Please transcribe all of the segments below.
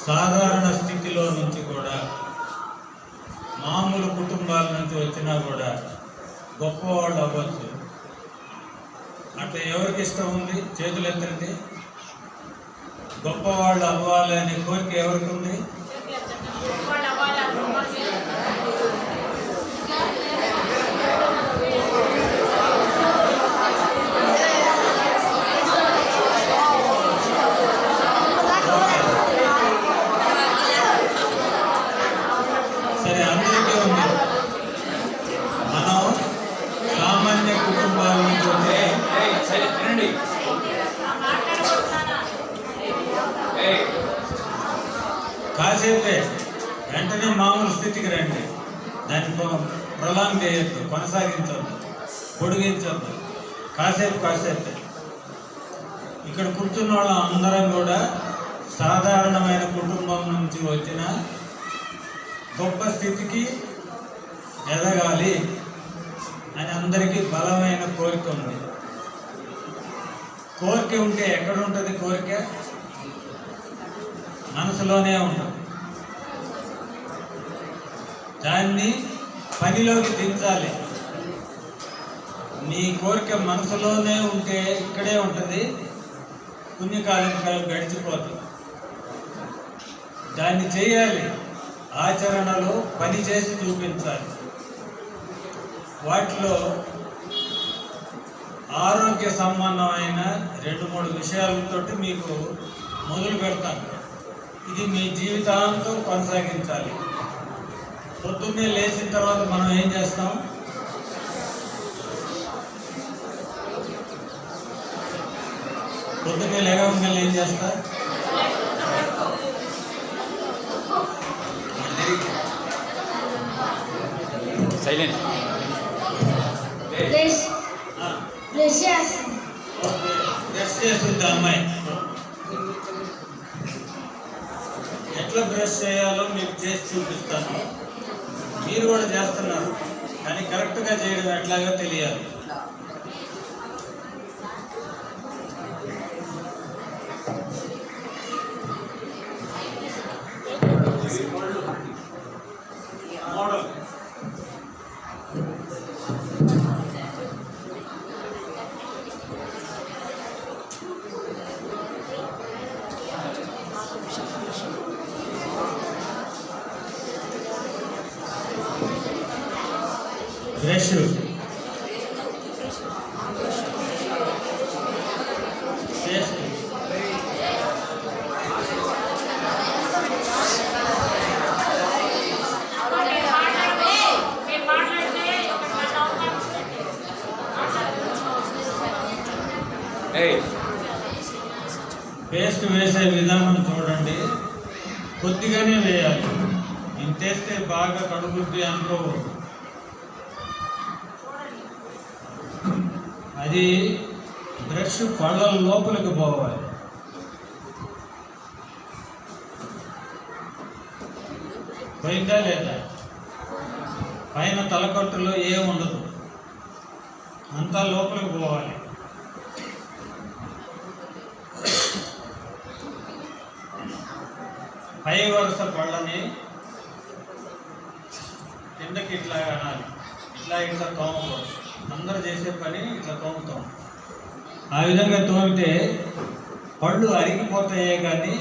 సాధారణ స్థితిలో నుంచి కూడా మామూలు కుటుంబాల నుంచి వచ్చినా కూడా గొప్పవాళ్ళు అవ్వచ్చు. అట్లా ఎవరికి ఇష్టం ఉంది? చేతులు ఎత్తండి. గొప్పవాళ్ళు అవ్వాలి అనే కోరిక ఎవరికి ఉంది? సరే, అందరికీ ఉంది. మనం సామాన్య కుటుంబాల నుంచి వచ్చే కాసేపే వెంటనే మామూలు స్థితికి రండి. దాన్ని ప్రొలాంగ్ చేయొద్దు, కొనసాగించద్దు, పొడిగించద్దు. కాసేపే ఇక్కడ కూర్చున్న వాళ్ళ అందరం కూడా సాధారణమైన కుటుంబం నుంచి వచ్చిన గొప్ప స్థితికి ఎదగాలి అని అందరికీ బలమైన కోరిక ఉంది. కోరిక ఉంటే ఎక్కడ ఉంటుంది? కోరిక మనసులోనే ఉంటుంది. దాన్ని పనిలోకి దించాలి. నీ కోరిక మనసులోనే ఉంటే ఇక్కడే ఉంటుంది, పుణ్యకాలం గడిచిపోతుంది. దాన్ని చేయాలి, ఆచరణలో పని చేసి చూపించాలి. వాటిలో ఆరోగ్య సంబంధమైన 2-3 విషయాలతోటి మీకు మొదలు పెడతాను. ఇది మీ జీవితాంతం కొనసాగించాలి. పొద్దున్నే లేచిన తర్వాత మనం ఏం చేస్తాం? పొద్దున్నే లేవగానే ఏం చేస్తా? సైలెంట్. బ్రష్ చేస్తుంది అమ్మాయి. ఎట్లా బ్రష్ చేయాలో మీకు చేసి చూపిస్తాను. మీరు కూడా చేస్తున్నారు, కానీ కరెక్ట్గా చేయడం ఎట్లాగో తెలియాలి. మోడల్ బ్రష్, పేస్ట్ వేసే విధానం చూడండి. కొద్దిగానే వేయాలి. ఇంతేస్తే బాగా కడుగుద్ది అనుకోవద్దు. అది బ్రష్ పళ్ళ లోపలికి పోవాలి. పోయిందా లేదా? పైన తలకట్టులో ఏముండదు, అంతా లోపలికి పోవాలి. పై వరుస పళ్ళని కిందకి ఇట్లా అనాలి. ఇట్లా తోమకూడదు. అందరూ చేసే పని ఇట్లా తోముతాం. ఆ విధంగా తోమితే పళ్ళు అరిగిపోతాయే, కానీ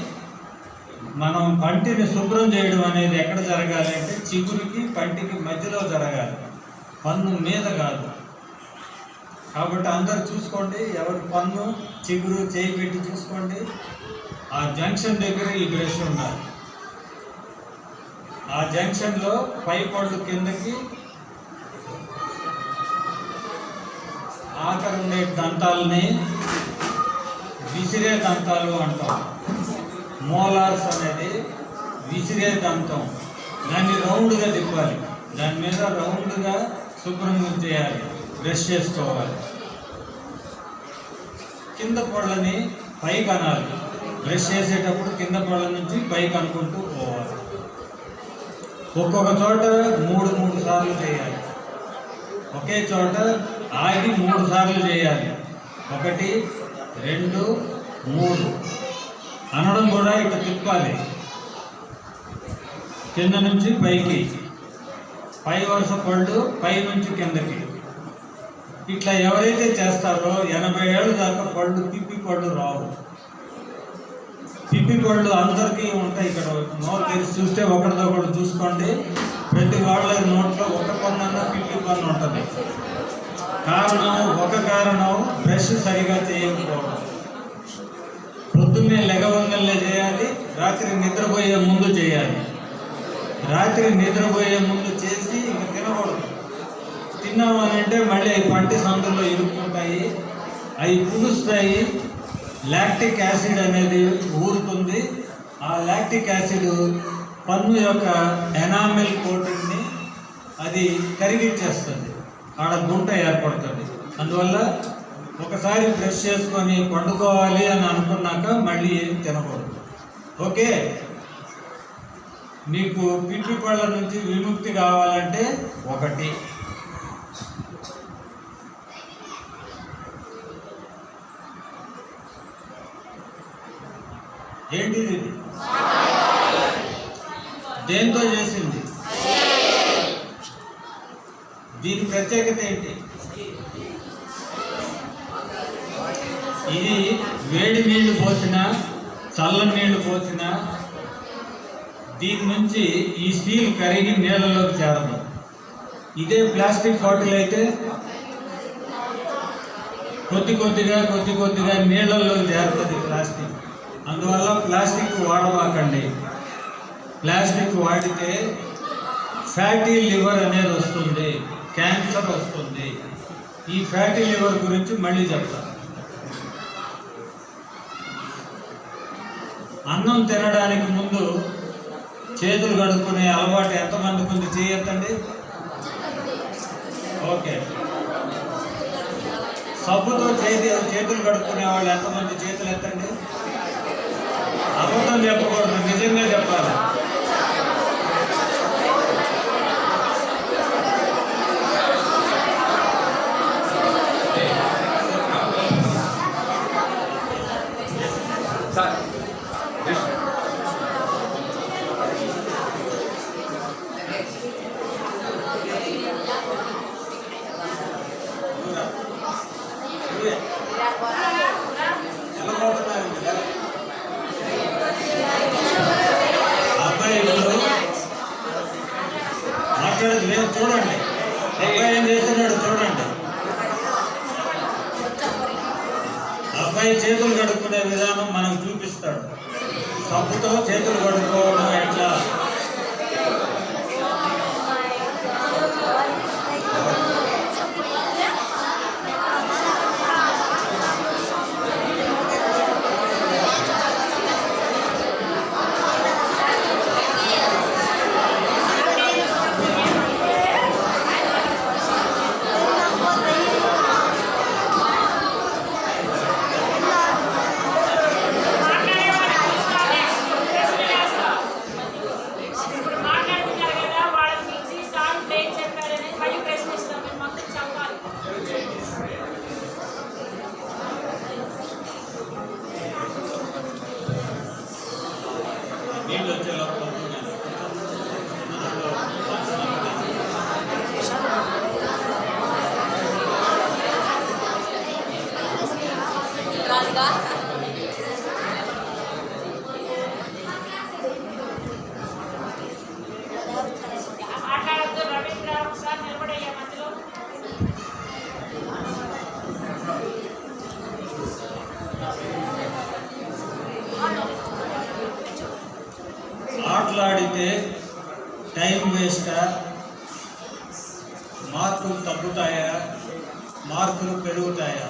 మనం పంటిని శుభ్రం చేయడం అనేది ఎక్కడ జరగాలి అంటే చిగురికి పంటికి మధ్యలో జరగాలి, పన్ను మీద కాదు. కాబట్టి అందరు చూసుకోండి, ఎవరి పన్ను చిగురు చేయి పెట్టి చూసుకోండి. ఆ జంక్షన్ దగ్గర ఈ బ్రష్ ఉండాలి. ఆ జంక్షన్లో పై పళ్ళు కిందకి, ఆఖరి ఉండే దంతాలని విసిరే దంతాలు అంటాం. మోలార్స్ అనేది విసిరే దంతం. దాన్ని రౌండ్గా తిప్పాలి. దాని మీద రౌండ్గా శుభ్రంగా చేయాలి. బ్రష్ చేసుకోవాలి. కింద పళ్ళని పైకి అనాలి. బ్రష్ చేసేటప్పుడు కింద పళ్ళ నుంచి పైకి అనుకుంటూ పోవాలి. ఒక్కొక్క చోట 3 సార్లు చేయాలి. ఒకే చోట ఆగి 3 సార్లు చేయాలి. 1, 2, 3 అనడం కూడా ఇట్లా తిప్పాలి. కింద నుంచి పైకి, పై వరుస పళ్ళు పై నుంచి కిందకి. ఇట్లా ఎవరైతే చేస్తారో 80 ఏళ్ళ దాకా పళ్ళు పిప్పి పళ్ళు రావు. పిప్పి పళ్ళు అందరికీ ఉంటాయి. ఇక్కడ నోరు తెరిచి చూస్తే ఒకటిదొకటి చూసుకోండి, ప్రతి వాళ్ళ నోట్లో ఒక పన్నన్నా పిప్పి పన్ను ఉంటుంది. కారణం బ్రష్ సరిగా చేయకపోవడం. పొద్దున్నే లెగవంగల్లే చేయాలి, రాత్రి నిద్రపోయే ముందు చేయాలి. రాత్రి నిద్రపోయే ముందు చేసి ఇంక తినకూడదు. తిన్నామని అంటే మళ్ళీ అవి పంటి సందుల్లో ఇరుక్కుంటాయి, అవి పులుస్తాయి, లాక్టిక్ యాసిడ్ అనేది ఊరుతుంది. ఆ లాక్టిక్ యాసిడ్ పన్ను యొక్క ఎనామిల్ కోటింగ్ని అది కరిగిచ్చేస్తుంది, ఆడ గుంట ఏర్పడుతుంది. అందువల్ల ఒకసారి బ్రష్ చేసుకొని పండుకోవాలి అని అనుకున్నాక మళ్ళీ ఏం తినకూడదు. ఓకే, మీకు పిప్పి పళ్ళ నుంచి విముక్తి కావాలంటే ఒకటి, ఏంటిది? దేంతో చేసింది? దీని ప్రత్యేకత ఏంటి? ఇది వేడి నీళ్లు పోసినా చల్లని నీళ్లు పోసినా దీని నుంచి ఈ స్టీల్ కరిగి నీళ్ళలోకి చేరదు. ఇదే ప్లాస్టిక్ బాటిల్ అయితే కొద్ది కొద్దిగా నీళ్ళల్లోకి చేరుతుంది ప్లాస్టిక్. అందువల్ల ప్లాస్టిక్ వాడబాకండి. ప్లాస్టిక్ వాడితే ఫ్యాటీ లివర్ అనేది వస్తుంది, క్యాన్సర్ వస్తుంది. ఈ ఫ్యాటీ లివర్ గురించి మళ్ళీ చెప్తాను. అన్నం తినడానికి ముందు చేతులు కడుక్కునే అలవాటు ఎంతమందికి ఉంది? చేయొద్దండి. ఓకే, సబ్బుతో చేతులు కడుక్కునే వాళ్ళు ఎంతమంది? చేతులు ఎత్తండి. అబద్ధం చెప్పకూడదు, నిజంగా చెప్పాలి. చూడండి అబ్బాయి ఏం చేస్తున్నాడు, చూడండి. అబ్బాయి చేతులు కడుక్కునే విధానం మనకు చూపిస్తాడు. సబ్బుతో చేతులు కడుక్కోవడం ఎట్లా? నీళ్ళు వచ్చే లోపల ఆటలాడితే టైం వేస్టా, మార్కులు తగ్గుతాయా, మార్కులు పెరుగుతాయా?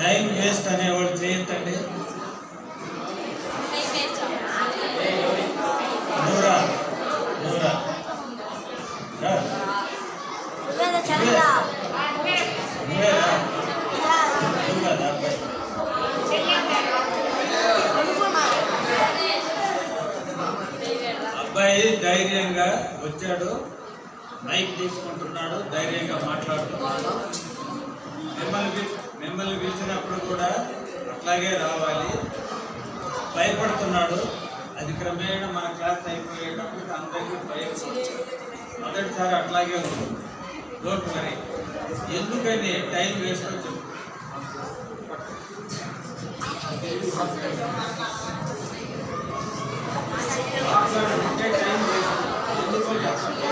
టైం వేస్ట్ అనేవాళ్ళు చేయొద్దండి. నూరా అబ్బాయి ధైర్యంగా వచ్చాడు, మైక్ తీసుకుంటున్నాడు, ధైర్యంగా మాట్లాడుతున్నాడు. మిమ్మల్ని పిలిచినప్పుడు కూడా అట్లాగే రావాలి. భయపడుతున్నాడు, అది క్రమేణా మన క్లాస్ అయిపోయేటప్పుడు అందరికీ భయం. మొదటిసారి అట్లాగే ఉంటుంది. Don't worry. ఎందుకని టైం వేస్ట్ చెప్పు. టైం వేస్ట్ ఎందుకో చెప్పండి.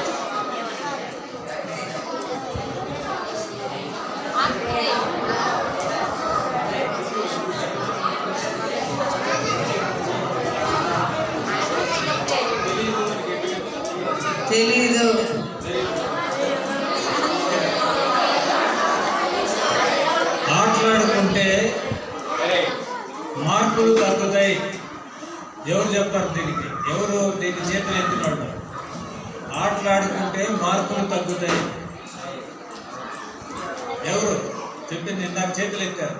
తెలీదు. ఆటలాడుకుంటే మార్కులు తగ్గుతాయి. ఎవరు చెప్తారు దీనికి? ఎవరు దీన్ని చేతులు ఎత్తినాడు? ఆటలాడుకుంటే మార్కులు తగ్గుతాయి. ఎవరు చెప్పింది? ఇందాక చేతులు ఎత్తారు.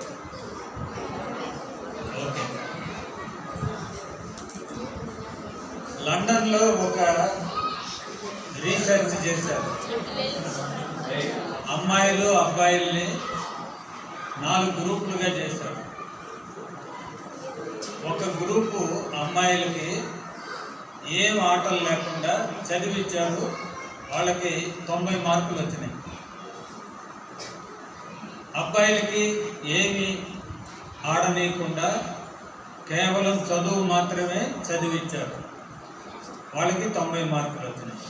ఓకే. లండన్లో ఒక రీసెర్చ్ చేశారు. అమ్మాయిలు అబ్బాయిల్ని 4 గ్రూపులుగా చేశారు. ఒక గ్రూపు అమ్మాయిలకి ఏం ఆటలు లేకుండా చదివించారు. వాళ్ళకి 90 మార్కులు వచ్చినాయి. అబ్బాయిలకి ఏమి ఆడనీయకుండా కేవలం చదువు మాత్రమే చదివించారు. వాళ్ళకి 90 మార్కులు వచ్చినాయి.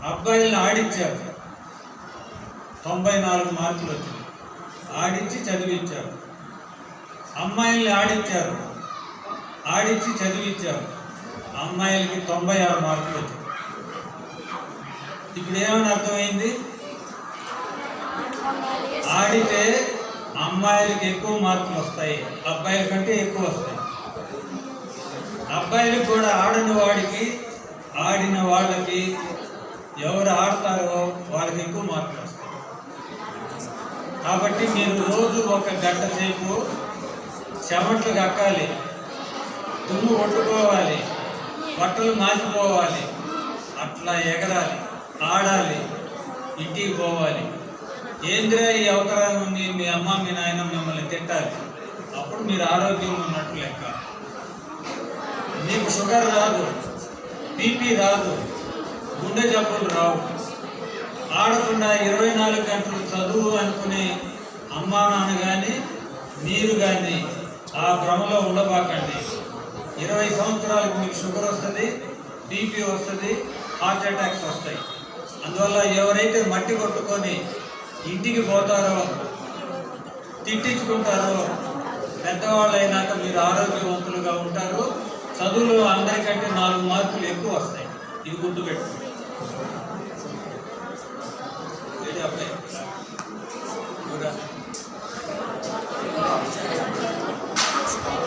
అబ్బాయిలను ఆడించారు, 94 మార్కులు వచ్చినాయి. ఆడించి చదివించారు. అమ్మాయిల్ని ఆడించారు, ఆడించి చదివించారు. అమ్మాయిలకి 96 మార్కులు వచ్చాయి. ఇప్పుడు ఏమని అర్థమైంది? ఆడితే అమ్మాయిలకి ఎక్కువ మార్కులు వస్తాయి, అబ్బాయిల కంటే ఎక్కువ వస్తాయి. అబ్బాయిలకు కూడా ఆడని వాడికి ఆడిన వాళ్ళకి ఎవరు ఆడతారో వాళ్ళకి ఎక్కువ మార్కులు వస్తాయి. కాబట్టి మీరు రోజు 1 గంట సేపు చెమట్లు కక్కాలి, దుమ్ము కొట్టుకోవాలి, బట్టలు మాసిపోవాలి, అట్లా ఎగరాలి, ఆడాలి, ఇంటికి పోవాలి. ఏంద్రా ఈ అవతారం ఉంది? మీ అమ్మ మీ నాయన మిమ్మల్ని తిట్టాలి. అప్పుడు మీరు ఆరోగ్యంగా ఉన్నట్టు లెక్క. మీకు షుగర్ రాదు, బీపీ రాదు, గుండె జబ్బులు రావు. ఆడకుండా 24 గంటలు చదువు అనుకునే అమ్మా నాన్న కానీ మీరు కానీ ఆ భ్రమలో ఉండబాకండి. 20 సంవత్సరాలకు మీకు షుగర్ వస్తుంది, బీపీ వస్తుంది, హార్ట్ అటాక్స్ వస్తాయి. అందువల్ల ఎవరైతే మట్టి కొట్టుకొని ఇంటికి పోతారో, తిట్టించుకుంటారో, పెద్దవాళ్ళు అయినాక మీరు ఆరోగ్యవంతులుగా ఉంటారు. చదువులో అందరికంటే 4 మార్కులు ఎక్కువ వస్తాయి. ఇది గుర్తుపెట్టుకోండి.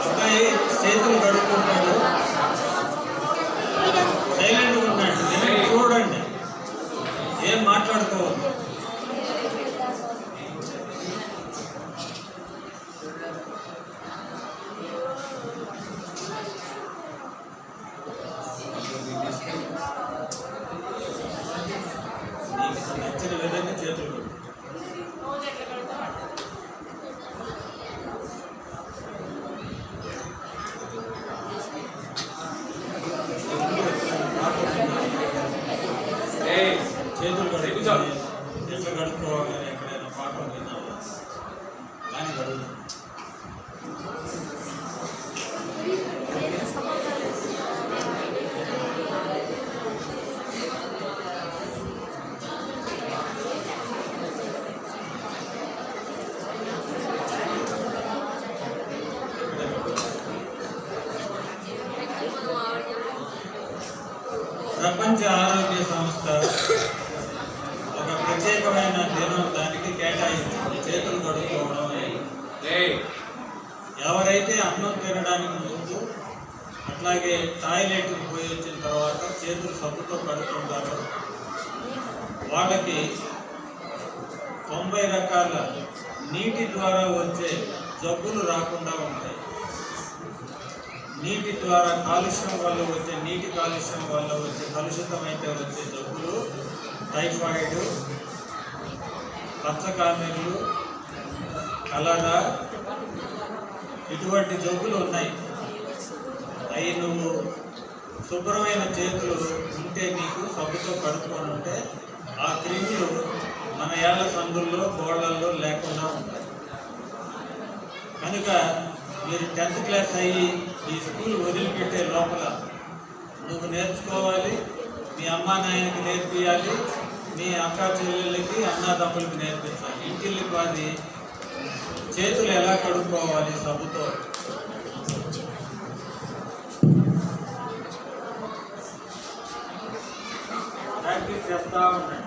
అబ్బాయి చేతులు కడుక్కుంటాడు, సైలెంట్గా ఉన్నాడు. చూడండి, ఏం మాట్లాడుకోవద్దు. నచ్చిన విధంగా చేతులు కడుగు. చేతులు కడుగు. ఎట్లా కడుక్కోవాలని ఎక్కడైనా పాఠం విన్నావా? కానీ కడుగు. ప్రపంచ ఆరోగ్య సంస్థ ఒక ప్రత్యేకమైన దినం దానికి కేటాయించింది, చేతులు కడుక్కోవడం. ఎవరైతే అన్నం తినడానికి ముందు అట్లాగే టాయిలెట్కి పోయి వచ్చిన తర్వాత చేతులు సబ్బుతో కడుక్కుంటారో వాళ్ళకి 90 రకాల నీటి ద్వారా వచ్చే జబ్బులు రాకుండా ఉంటాయి. నీటి ద్వారా కాలుష్యం వల్ల వచ్చే నీటి కాలుష్యం వల్ల వచ్చే కలుషితమైతే వచ్చే జబ్బులు టైఫాయిడ్, పచ్చకామెర్లు, కలరా ఇటువంటి జబ్బులు ఉన్నాయి. అవి నువ్వు శుభ్రమైన చేతులు ఉంటే నీకు సబ్బుతో కడుక్కొని ఉంటే ఆ క్రిములు మన ఏళ్ల సందుల్లో గోళ్లల్లో లేకుండా ఉంటాయి. కనుక మీరు 10th క్లాస్ అయ్యి ఈ స్కూల్ వదిలిపెట్టే లోపల నువ్వు నేర్చుకోవాలి, మీ అమ్మా నాయనకి నేర్పియాలి, మీ అక్క చెల్లెళ్ళకి అన్నదమ్ములకి నేర్పించాలి. ఇంటిల్లి పాది చేతులు ఎలా కడుక్కోవాలి సబ్బుతో. ప్రాక్టీస్ చేస్తూ ఉండండి.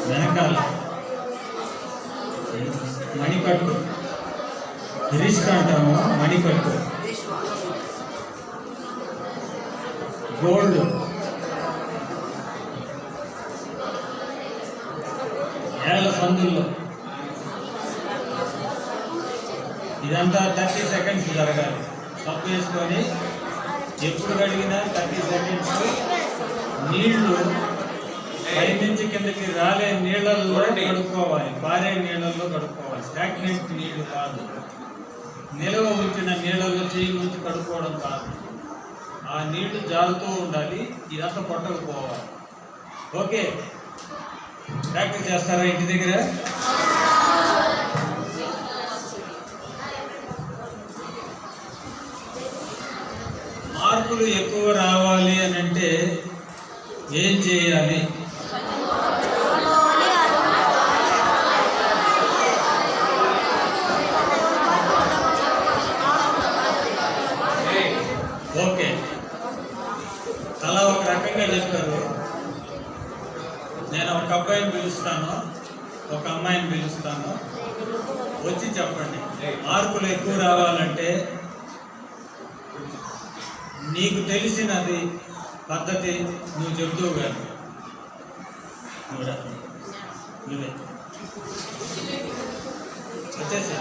వెనకాల మణికట్టు, రిస్ట్ అంటాము, మణికట్టు, గోల్డ్, ఏళ్ళ సందుల్లో ఇదంతా 30 సెకండ్స్ జరగాలి. సబ్బు వేసుకొని ఎప్పుడు కడిగినా 30 సెకండ్స్ నీళ్లు పైనుంచి కిందకి రాలే నీళ్ళల్లో కడుక్కోవాలి, పారే నీళ్ళల్లో కడుక్కోవాలి. స్టాగ్నెంట్ నీళ్లు కాదు, నిల్వ ఉంచిన నీళ్ళల్లో చేయి ఉంచి కడుక్కోవడం కాదు. ఆ నీళ్లు జారుతూ ఉండాలి, ఇదంతా కొట్టకపోవాలి. ఓకే, ప్రాక్టీస్ చేస్తారా ఇంటి దగ్గర? మార్కులు ఎక్కువ రావాలి అని అంటే ఏం చేయాలి? ఓకే, అలా ఒక రకంగా చెప్పారు. నేను ఒక అబ్బాయిని పిలుస్తాను, ఒక అమ్మాయిని పిలుస్తాను, వచ్చి చెప్పండి. మార్కులు ఎక్కువ రావాలంటే నీకు తెలిసినది పద్ధతి నువ్వు చెబుతూ కానీ నువ్వే వచ్చేసి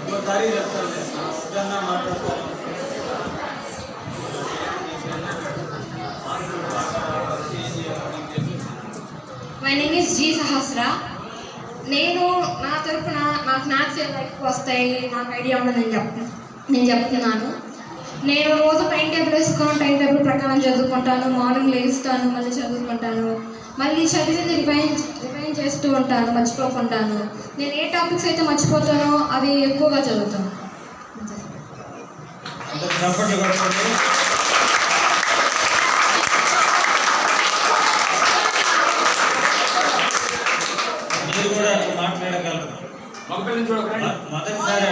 ఇంకోసారి చెప్తాను, మాట్లాడతాను. మై నేమ్ ఇస్ జీ సహస్ర. నేను నా తరపున నాకు మ్యాథ్స్ ఎలా ఎక్కువ వస్తాయి నాకు ఐడియా ఉన్నది నేను చెప్తున్నాను. నేను రోజు టైం టేబుల్ వేసుకొని టైం టేబుల్ ప్రకారం చదువుకుంటాను. మార్నింగ్ లేస్తాను, మళ్ళీ చదువుకుంటాను, మళ్ళీ చదివింది రివైన్ చేస్తూ ఉంటాను, మర్చిపోకుంటాను. నేను ఏ టాపిక్స్ అయితే మర్చిపోతానో అవి ఎక్కువగా చదువుతాను. మీరు కూడా మాట్లాడగలరు. మొదటిసారి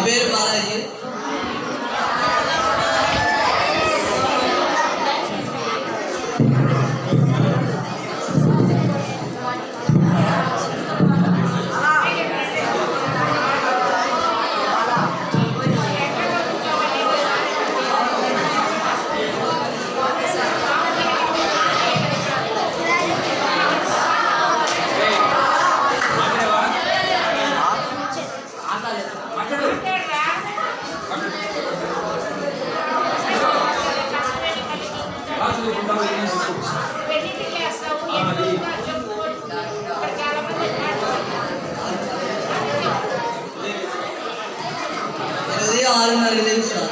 పేరు బాలాజీ. ఉదయం 6:30కి తెలుసా?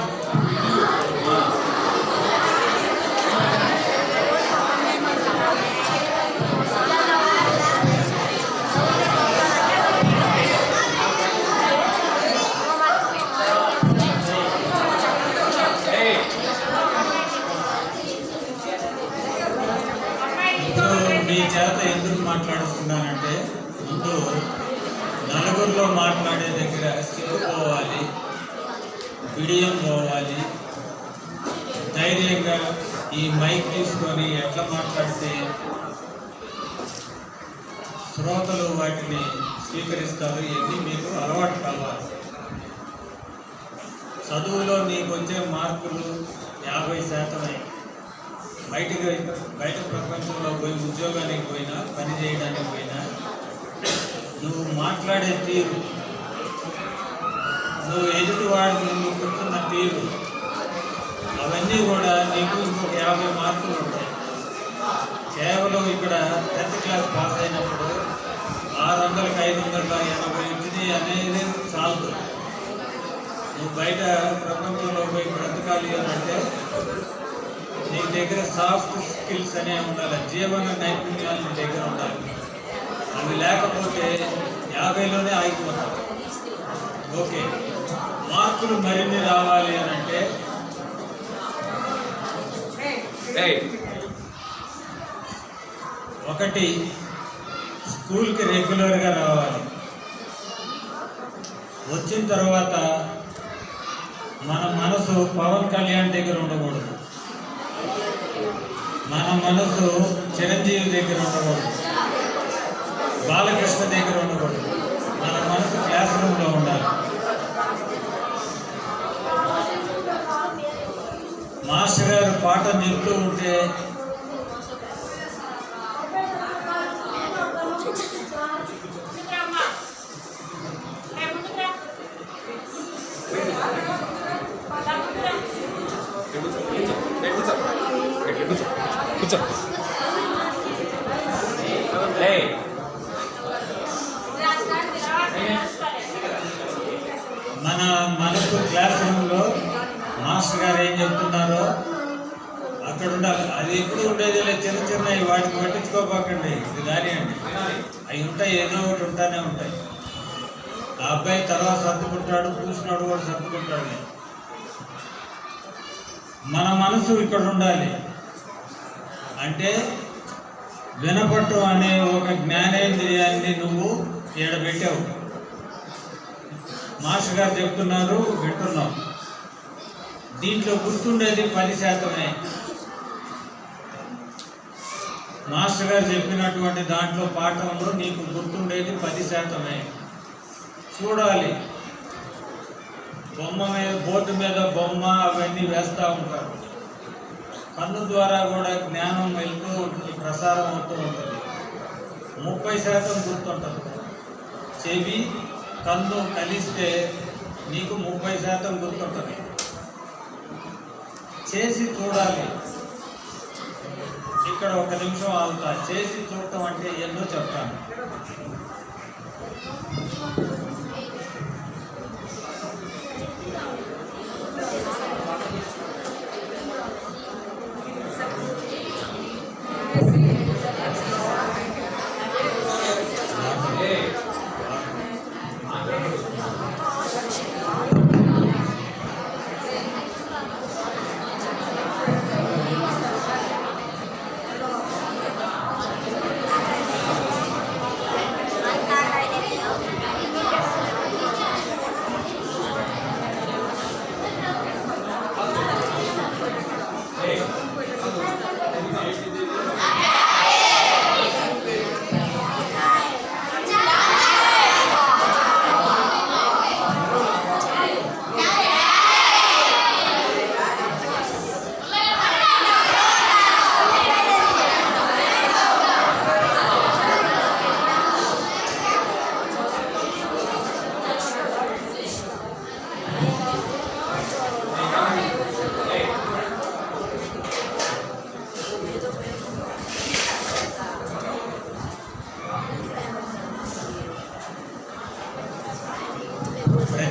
ఇప్పుడు మీ చేత ఎందుకు మాట్లాడుతున్నానంటే ముందు నలుగురిలో మాట్లాడే దగ్గర సిగ్గుపోవాలి, బిడియం పోవాలి, ధైర్యంగా ఈ మైక్ తీసుకొని ఎట్లా మాట్లాడితే శ్రోతలు వాటిని స్వీకరిస్తారు, ఇవన్నీ మీకు అలవాటు కావాలి. చదువులో నీకు వచ్చే మార్కులు 50% బయట ప్రపంచంలో పోయి ఉద్యోగానికి పోయినా, పని చేయడానికి పోయినా, నువ్వు మాట్లాడే తీరు, నువ్వు ఎదుటివాడి ముందు కూర్చున్న తీరు, అవన్నీ కూడా నీకు ఇంకొక 50 మార్కులు ఉంటాయి. కేవలం ఇక్కడ 10th క్లాస్ పాస్ అయినప్పుడు 600కి 580 వచ్చినాయి అనేది చాలదు. నువ్వు బయట ప్రపంచంలో పోయి బ్రతకాలి అని అంటే నీ దగ్గర సాఫ్ట్ స్కిల్స్ అనేవి ఉండాలి, జీవన నైపుణ్యాలు నీ దగ్గర ఉండాలి. అవి లేకపోతే 50లోనే ఆగిపోతావు. ఓకే, మార్కులు మరిన్ని రావాలి అని అంటే ఒకటి, స్కూల్కి రెగ్యులర్గా రావాలి. వచ్చిన తర్వాత మన మనసు పవన్ కళ్యాణ్ దగ్గర ఉండకూడదు, మన మనసు చిరంజీవి దగ్గర ఉండకూడదు, బాలకృష్ణ దగ్గర ఉండకూడదు. మన మనసు క్లాస్ రూమ్లో ఉండాలి. మాస్టర్ గారు పాఠం చెప్తూ ఉంటే కూర్చో. మన మనసు క్లాస్ రూమ్లో మాస్టర్ గారు ఏం చెప్తున్నారో అక్కడ ఉండాలి. అది ఎప్పుడు ఉండేది లేదు, చిన్న చిన్నవి, వాటికి పట్టించుకోపోకండి, ఇది దాని అండి. అవి ఉంటాయి, ఏదో ఒకటి ఉంటానే ఉంటాయి. ఆ అబ్బాయి తర్వాత సర్దుకుంటాడు, చూసినాడు కూడా సర్దుకుంటాడు. మన మనసు ఇక్కడ ఉండాలి. అంటే వినపట్టు అనే ఒక జ్ఞానేంద్రియాన్ని నువ్వు ఈడ పెట్టావు. మాస్టర్ గారు చెప్తున్నారు, వింటున్నావు. దీంట్లో గుర్తుండేది 10%. మాస్టర్ గారు చెప్పినటువంటి దాంట్లో పాఠంలో నీకు గుర్తుండేది 10%. చూడాలి, బొమ్మ మీద, బోర్డు మీద బొమ్మ అవన్నీ వేస్తూ ఉంటారు. కన్ను ద్వారా కూడా జ్ఞానం వెళ్తూ ఉంటుంది, ప్రసారం అవుతూ ఉంటుంది. 30% గుర్తుంటుంది. చెవి, కన్ను కలిస్తే నీకు 30% గుర్తుంటుంది. చేసి చూడాలి. ఇక్కడ 1 నిమిషం ఆగుతా. చేసి చూడటం అంటే ఏందో చెప్తాను.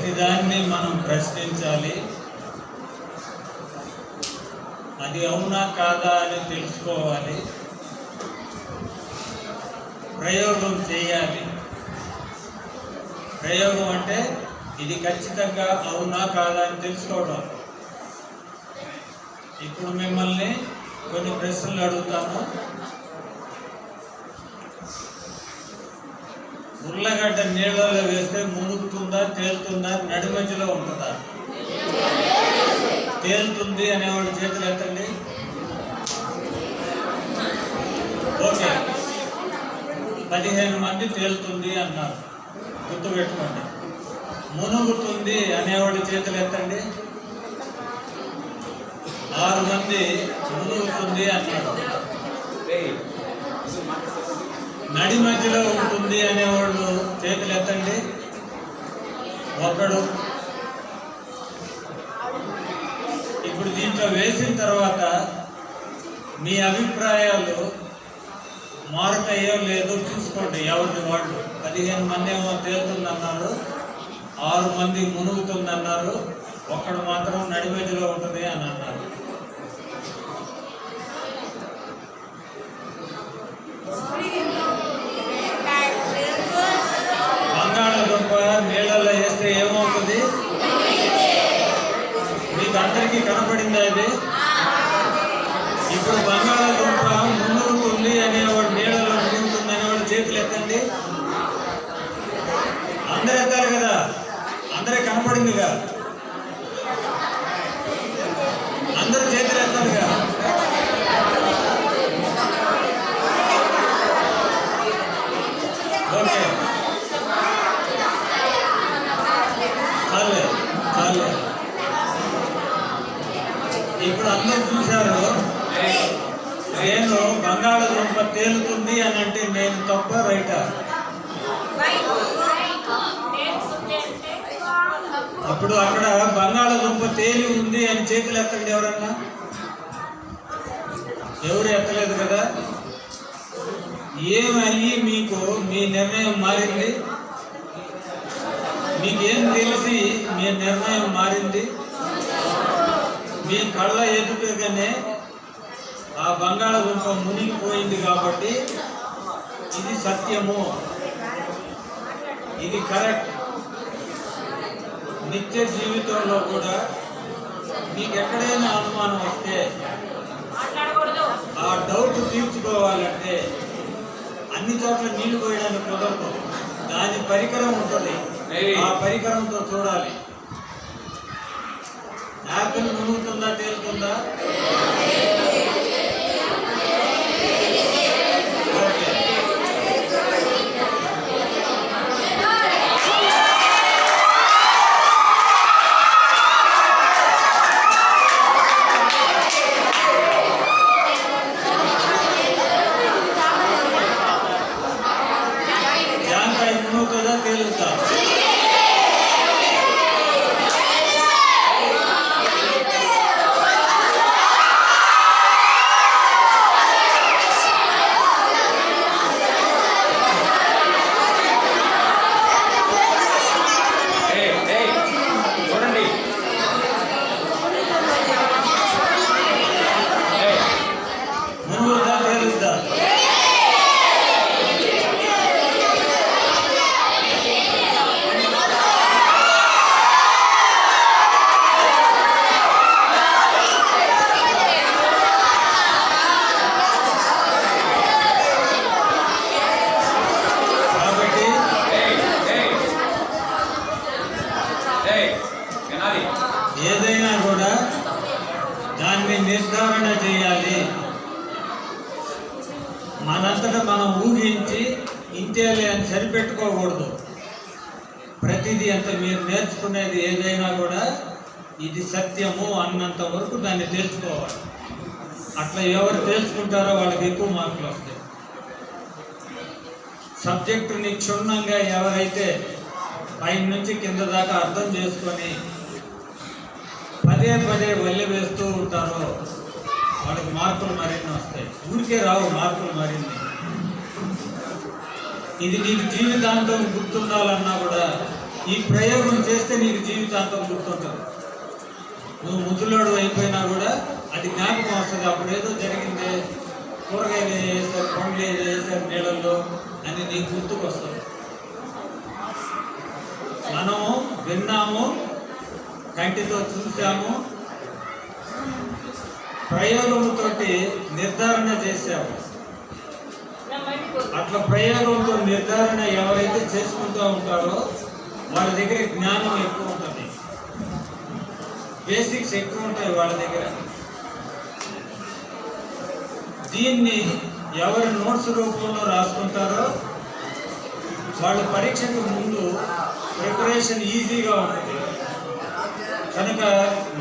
ప్రతిదాన్ని మనం ప్రశ్నించాలి. అది అవునా కాదా అని తెలుసుకోవాలి. ప్రయోగం చేయాలి. ప్రయోగం అంటే ఇది ఖచ్చితంగా అవునా కాదా అని తెలుసుకోవడం. ఇప్పుడు మిమ్మల్ని కొన్ని ప్రశ్నలు అడుగుతాను. ఉర్లగడ్డ నీళ్ళలో వేస్తే మునుగుతుందా, తేలుతుందా, నడి మధ్యలో ఉంటుందా? తేలుతుంది అనేవాడు చేతులు ఎత్తండి. ఓకే, 15 మంది తేలుతుంది అన్నారు, గుర్తుపెట్టుకోండి. మునుగుతుంది అనేవాడు చేతులు ఎత్తండి. 6 మంది మునుగుతుంది అన్నారు. నడి మధ్యలో ఉంటుంది అనేవాళ్ళు చేతులు ఎత్తండి. 1. ఇప్పుడు దీంట్లో వేసిన తర్వాత మీ అభిప్రాయాలు మారుతాయో లేదో చూసుకోండి. ఎవరిని వాళ్ళు 15 మంది ఏమో తేలుతుందన్నారు, 6 మంది మునుగుతుందన్నారు, 1 మాత్రం నడి మధ్యలో ఉంటుంది అని అన్నారు. బంగాళదుంప నీళ్ళలో వేస్తే ఏమవుతుంది? మీకు అందరికీ కనపడిందా ఇది? ఇప్పుడు బంగాళదుంప మునుగుతుంది అనేవాడు, నీళ్ళలో మునుగుతుంది అనేవాడు చేతులు ఎత్తండి. అందరూ ఎత్తాలి కదా, అందరే కనపడిందిగా, అందరూ చేతులు ఎత్తాలిగా. ఓకే, చాలే చాలే. ఇప్పుడు అందరూ చూశారు. నేను బంగాళదుంప తేలుతుంది అని అంటే నేను తప్ప రైటా? అప్పుడు అక్కడ బంగాళదుంప తేలి ఉంది అని చేతులు ఎత్తండి. ఎవరన్నా? ఎవరు ఎత్తలేదు కదా. ఏమయ్యి మీకు మీ నిర్ణయం మారింది? మీకేం తెలిసి మీ నిర్ణయం మారింది? మీ కళ్ళ ఎదుటగానే ఆ బంగాళదుంప మునిగిపోయింది కాబట్టి ఇది సత్యము, ఇది కరెక్ట్. నిత్య జీవితంలో కూడా మీకు ఎక్కడైనా అనుమానం వస్తే ఆ డౌట్ తీర్చుకోవాలంటే అన్ని చోట్ల నీళ్లు పోయడానికి కుదరదు. దాని పరికరం ఉంటుంది, ఆ పరికరంతో చూడాలి. యాపిల్ మునుగుతుందా, తేలుతుందా? ఓకే, జాంకాయ మునుగుతుందా, తేలుతుందా? చూడండి, మునుగుతుందా, తేలుతుందా? కాబట్టి వినాలి. ఏదైనా కూడా దాన్ని నిర్ధారణ చేయాలి. మనంతటా మనం ఊహించి ఇంతేలే అని సరిపెట్టుకోకూడదు. ప్రతిదీ అంటే మీరు నేర్చుకునేది ఏదైనా కూడా ఇది సత్యము అన్నంత వరకు దాన్ని తెలుసుకోవాలి. అట్లా ఎవరు తెలుసుకుంటారో వాళ్ళకి ఎక్కువ మార్కులు వస్తాయి. సబ్జెక్టుని క్షుణ్ణంగా ఎవరైతే పై నుంచి కింద దాకా అర్థం చేసుకొని పదే పదే వల్లి వేస్తూ ఉంటారో వాళ్ళకి మార్కులు మరిన్ని వస్తాయి. ఊరికే రావు మార్కులు మరిన్ని. ఇది నీకు జీవితాంతం గుర్తుండాలన్నా కూడా ఈ ప్రయోగం చేస్తే నీకు జీవితాంతం గుర్తుంటుంది. నువ్వు ముసలోడు అయిపోయినా కూడా అది జ్ఞాపకం వస్తుంది. అప్పుడు ఏదో జరిగిందే, కూరగాయలు వేసారు, పండ్లు వేసారు నీళ్ళల్లో అని నీకు గుర్తుకు వస్తుంది. మనము విన్నాము, కంటితో చూసాము, ప్రయోగంతో నిర్ధారణ చేశాము. అట్లా ప్రయోగంతో నిర్ధారణ ఎవరైతే చేసుకుంటూ ఉంటారో వాళ్ళ దగ్గర జ్ఞానం ఎక్కువ ఉంటుంది, బేసిక్స్ ఎక్కువ ఉంటాయి వాళ్ళ దగ్గర. దీన్ని ఎవరు నోట్స్ రూపంలో రాసుకుంటారో వాళ్ళు పరీక్షకు ముందు ప్రిపరేషన్ ఈజీగా ఉంటుంది. కనుక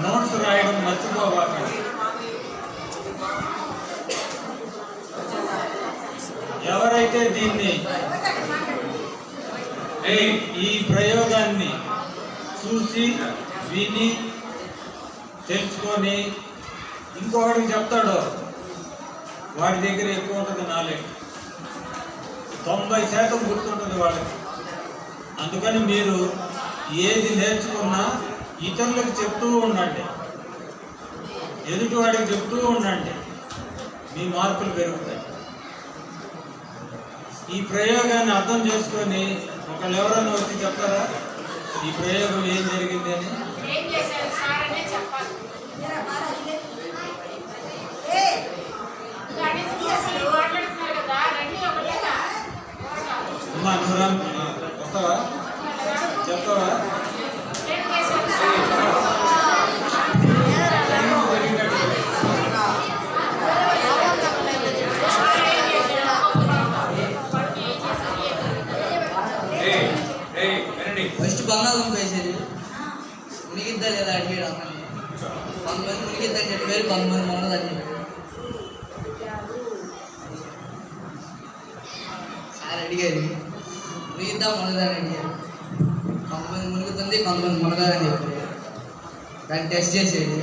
నోట్స్ రాయడం మర్చిపోవాకండి. ఎవరైతే దీన్ని ఈ ప్రయోగాన్ని చూసి విని తెలుసుకొని ఇంకొకటికి చెప్తాడో వాడి దగ్గర ఎక్కువ ఉంటుంది నాలెడ్జ్. 90% గుర్తుంటుంది వాళ్ళకి. అందుకని మీరు ఏది నేర్చుకున్నా ఇతరులకు చెప్తూ ఉండండి, ఎదుటి వాడికి చెప్తూ ఉండండి, మీ మార్కులు పెరుగుతాయి. ఈ ప్రయోగాన్ని అర్థం చేసుకొని ఒకళ్ళు ఎవరన్నా వచ్చి చెప్తారా ఈ ప్రయోగం ఏం జరిగింది అని? అమ్మా నువ్వురా, వస్తావా, చెప్తావా? ఫస్ట్ బంగాళదుంప వేసేది మునిగిద్దా లేదా అడిగాడు అమ్మని. 100 మంది మునిగిద్దని చెప్పారు, 100 మంది మునగదని చెప్పారు. సార్ అడిగారు మునిగిద్దా మునగదని అడిగారు. 100 మంది మునుగుతుంది, 100 మంది మునగదని చెప్పారు. దాన్ని టెస్ట్ చేసేది,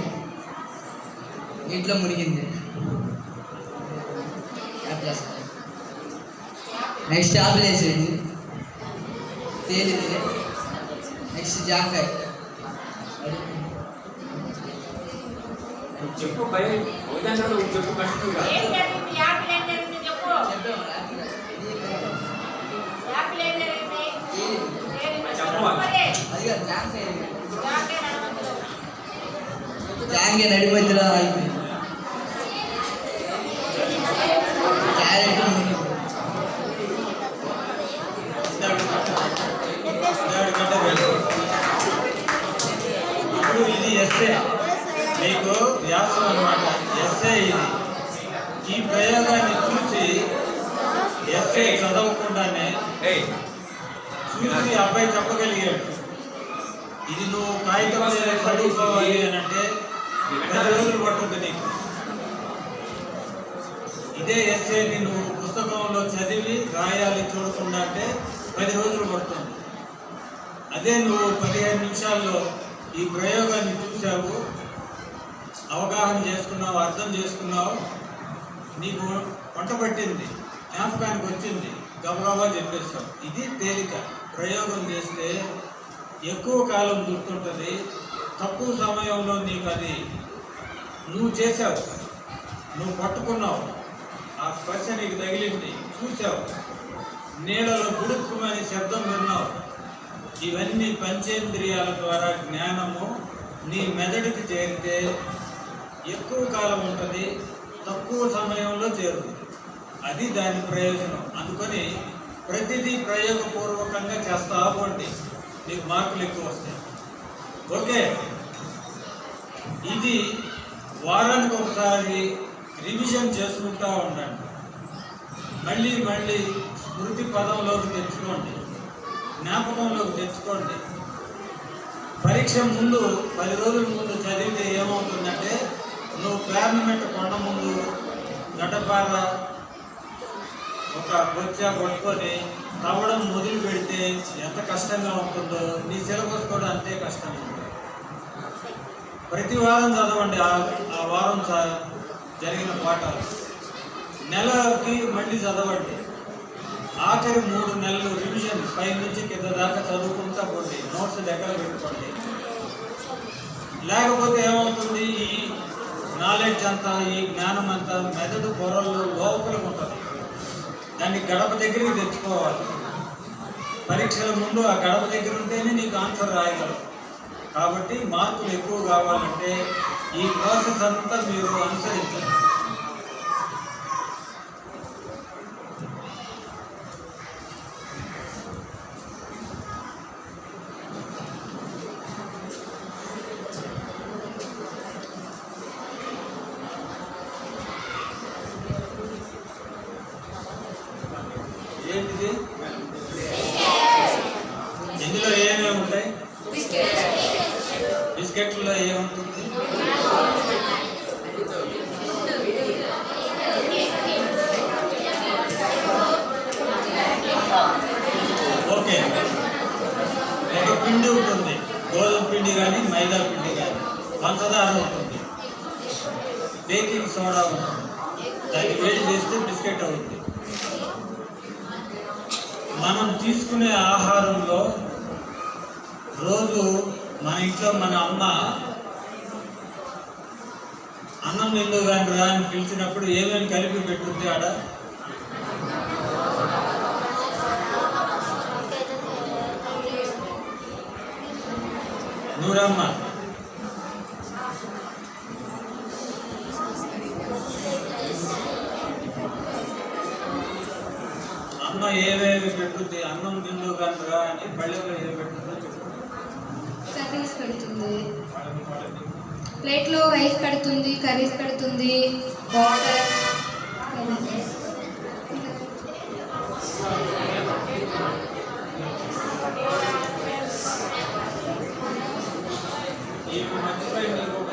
నీటిలో మునిగింది. నెక్స్ట్ ఆపిల్ వేసేది, తేలింది. నెక్స్ట్ జాంకాయ. చెప్పు భయ చెప్పు కష్టంగా జాంకాయ నడిపోద్దులా అయిపోయింది. క్యారెట్ ఇప్పుడు ఇది ఎస్ఏ, మీకు వ్యాసం అన్నమాట. ఎస్ఏ ఇది. ఈ ప్రయోగాన్ని చూసి ఎస్ఏ చదవకుండానే చూసి అబ్బాయి చెప్పగలిగాడు. ఇది నువ్వు కాగితం మీద చదువుకోవాలి అని అంటే 10 రోజులు పడుతుంది నీకు. ఇదే ఎస్ఏని నువ్వు పుస్తకంలో చదివి రాయాలి చూడకుండా అంటే 10 రోజులు పడుతుంది. అదే నువ్వు 15 నిమిషాల్లో ఈ ప్రయోగాన్ని చూసావు, అవగాహన చేసుకున్నావు, అర్థం చేసుకున్నావు, నీకు వంట పట్టింది, జ్ఞాపకానికి వచ్చింది, గబగబా చెప్పేస్తావు. ఇది తేలిక. ప్రయోగం చేస్తే ఎక్కువ కాలం గుర్తుంటుంది, తక్కువ సమయంలో నీకు అది నువ్వు చేసావు, నువ్వు పట్టుకున్నావు, ఆ స్పర్శ నీకు తగిలింది, చూసావు, నీళ్ళలో గుడుక్కుమని శబ్దం విన్నావు. ఇవన్నీ పంచేంద్రియాల ద్వారా జ్ఞానము నీ మెదడుకి చేరితే ఎక్కువ కాలం ఉంటుంది, తక్కువ సమయంలో చేరుతుంది. అది దాని ప్రయోజనం. అందుకని ప్రతిదీ ప్రయోగపూర్వకంగా చేస్తా పోండి, నీకు మార్కులు ఎక్కువ వస్తాయి. ఓకే, ఇది వారానికి ఒకసారి రివిజన్ చేసుకుంటూ ఉండండి. మళ్ళీ మళ్ళీ స్మృతి పదంలోకి తెచ్చుకోండి, జ్ఞాపకంలోకి తెచ్చుకోండి. పరీక్ష ముందు 10 రోజుల ముందు చదివితే ఏమవుతుందంటే, నువ్వు గవర్నమెంట్ కొండ ముందు గడ్డపార ఒక బొచ్చ పట్టుకొని తవ్వడం మొదలు పెడితే ఎంత కష్టంగా ఉంటుందో నీ సిలబస్ కూడా అంతే కష్టంగా ఉంటుంది. ప్రతి వారం చదవండి ఆ వారం జరిగిన పాఠాలు. నెలకి మళ్ళీ చదవండి. ఆఖరి 3 నెలలు రివిజన్ పై నుంచి కింద దాకా చదువుకుంటా పోండి, నోట్స్ దగ్గర పెట్టుకోండి. లేకపోతే ఏమవుతుంది, ఈ నాలెడ్జ్ అంతా, ఈ జ్ఞానం అంతా మెదడు పొరల్లో లోపలికి ఉంటుంది. దాన్ని గడప దగ్గరికి తెచ్చుకోవాలి. పరీక్షల ముందు ఆ గడప దగ్గర ఉంటేనే నీకు ఆన్సర్ రాయగలరు. కాబట్టి మార్కులు ఎక్కువ కావాలంటే ఈ ప్రాసెస్ అంతా మీరు అనుసరించాలి. ఏంటిది? ఇందులో ఏమేమి ఉంటాయి? బిస్కెట్లో ఏముంటుంది? ఓకే, ఒక పిండి ఉంటుంది, గోధుమ పిండి కానీ మైదా పిండి కానీ, పంచదార ఉంటుంది, బేకింగ్ సోడా ఉంటుంది. దాన్ని వేడి చేస్తే బిస్కెట్ అవుతుంది. మనం తీసుకునే ఆహారంలో రోజు మన ఇంట్లో మన అమ్మ అన్నం నిండు కానీ రా అని పిలిచినప్పుడు ఏమేమి కలిపి పెట్టుద్ది ఆడ? నూరమ్మ అమ్మ ఏమేమి పెట్టుద్ది? అన్నం నిండు కానీ రా అని పళ్ళెంలో ఏమి పెట్టుద్దో చెప్పు. కర్రీస్ పెడుతుంది, ప్లేట్లో రైస్ పెడుతుంది, కర్రీస్ పెడుతుంది, వాటర్. ఇప్పుడు మర్చిపోయి నీకు ఒక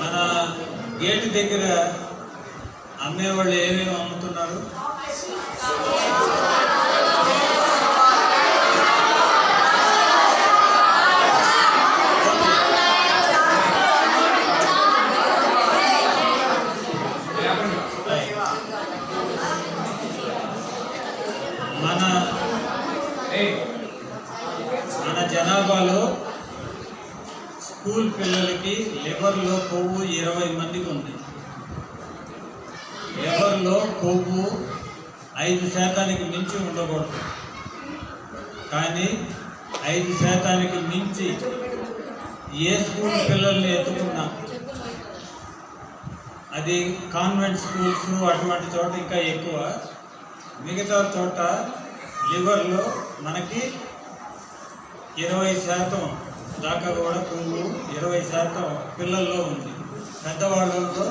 మన గేటు దగ్గర అమ్మేవాళ్ళు ఏమేమి అమ్ముతున్నారు? మన జనాభాలో స్కూల్ పిల్లలకి లివర్లో కొవ్వు 20 మందికి ఉంది. లివర్లో కొవ్వు 5% మించి ఉండకూడదు. కానీ 5% మించి ఏ స్కూల్ పిల్లల్ని ఎత్తుకున్నా, అది కాన్వెంట్ స్కూల్స్ అటువంటి చోట ఇంకా ఎక్కువ. మిగతా చోట లివర్లో మనకి 20% దాకా కూడా కొవ్వు 20% పిల్లల్లో ఉంది. పెద్దవాళ్ళలో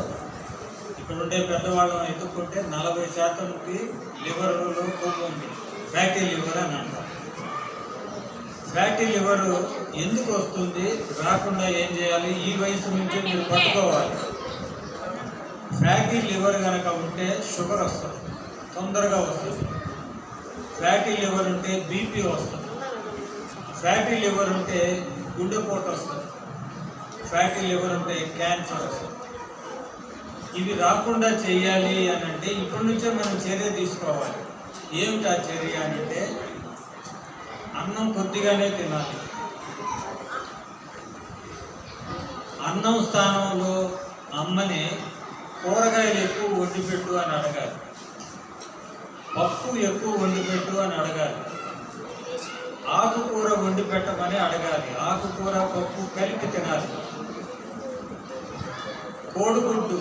ఇక్కడ ఉండే పెద్దవాళ్ళని ఎత్తుకుంటే 40%కి లివర్లో కొవ్వు ఉంది. ఫ్యాటీ లివర్ అని అంటారు. ఫ్యాటీ లివర్ ఎందుకు వస్తుంది? రాకుండా ఏం చేయాలి? ఈ వయసు నుంచి మీరు పట్టుకోవాలి. ఫ్యాటీ లివర్ కనుక ఉంటే షుగర్ వస్తుంది, తొందరగా వస్తుంది. ఫ్యాటీ లివర్ ఉంటే బీపీ వస్తుంది. ఫ్యాటీ లివర్ ఉంటే గుండెపోటు వస్తుంది. ఫ్యాటీ లివర్ ఉంటే క్యాన్సర్ వస్తుంది. ఇవి రాకుండా చేయాలి అని అంటే ఇప్పటి నుంచే మనం చర్య తీసుకోవాలి. ఏమిటి ఆ చర్య అని అంటే, అన్నం కొద్దిగానే తినాలి. అన్నం స్థానంలో అమ్మని కూరగాయలు ఎక్కువ వండిపెట్టు అని అడగాలి, పప్పు ఎక్కువ వండిపెట్టు అని అడగాలి, ఆకుకూర వండి పెట్టమని అడగాలి. ఆకుకూర పప్పు కలిపి తినాలి. కోడిగుడ్డు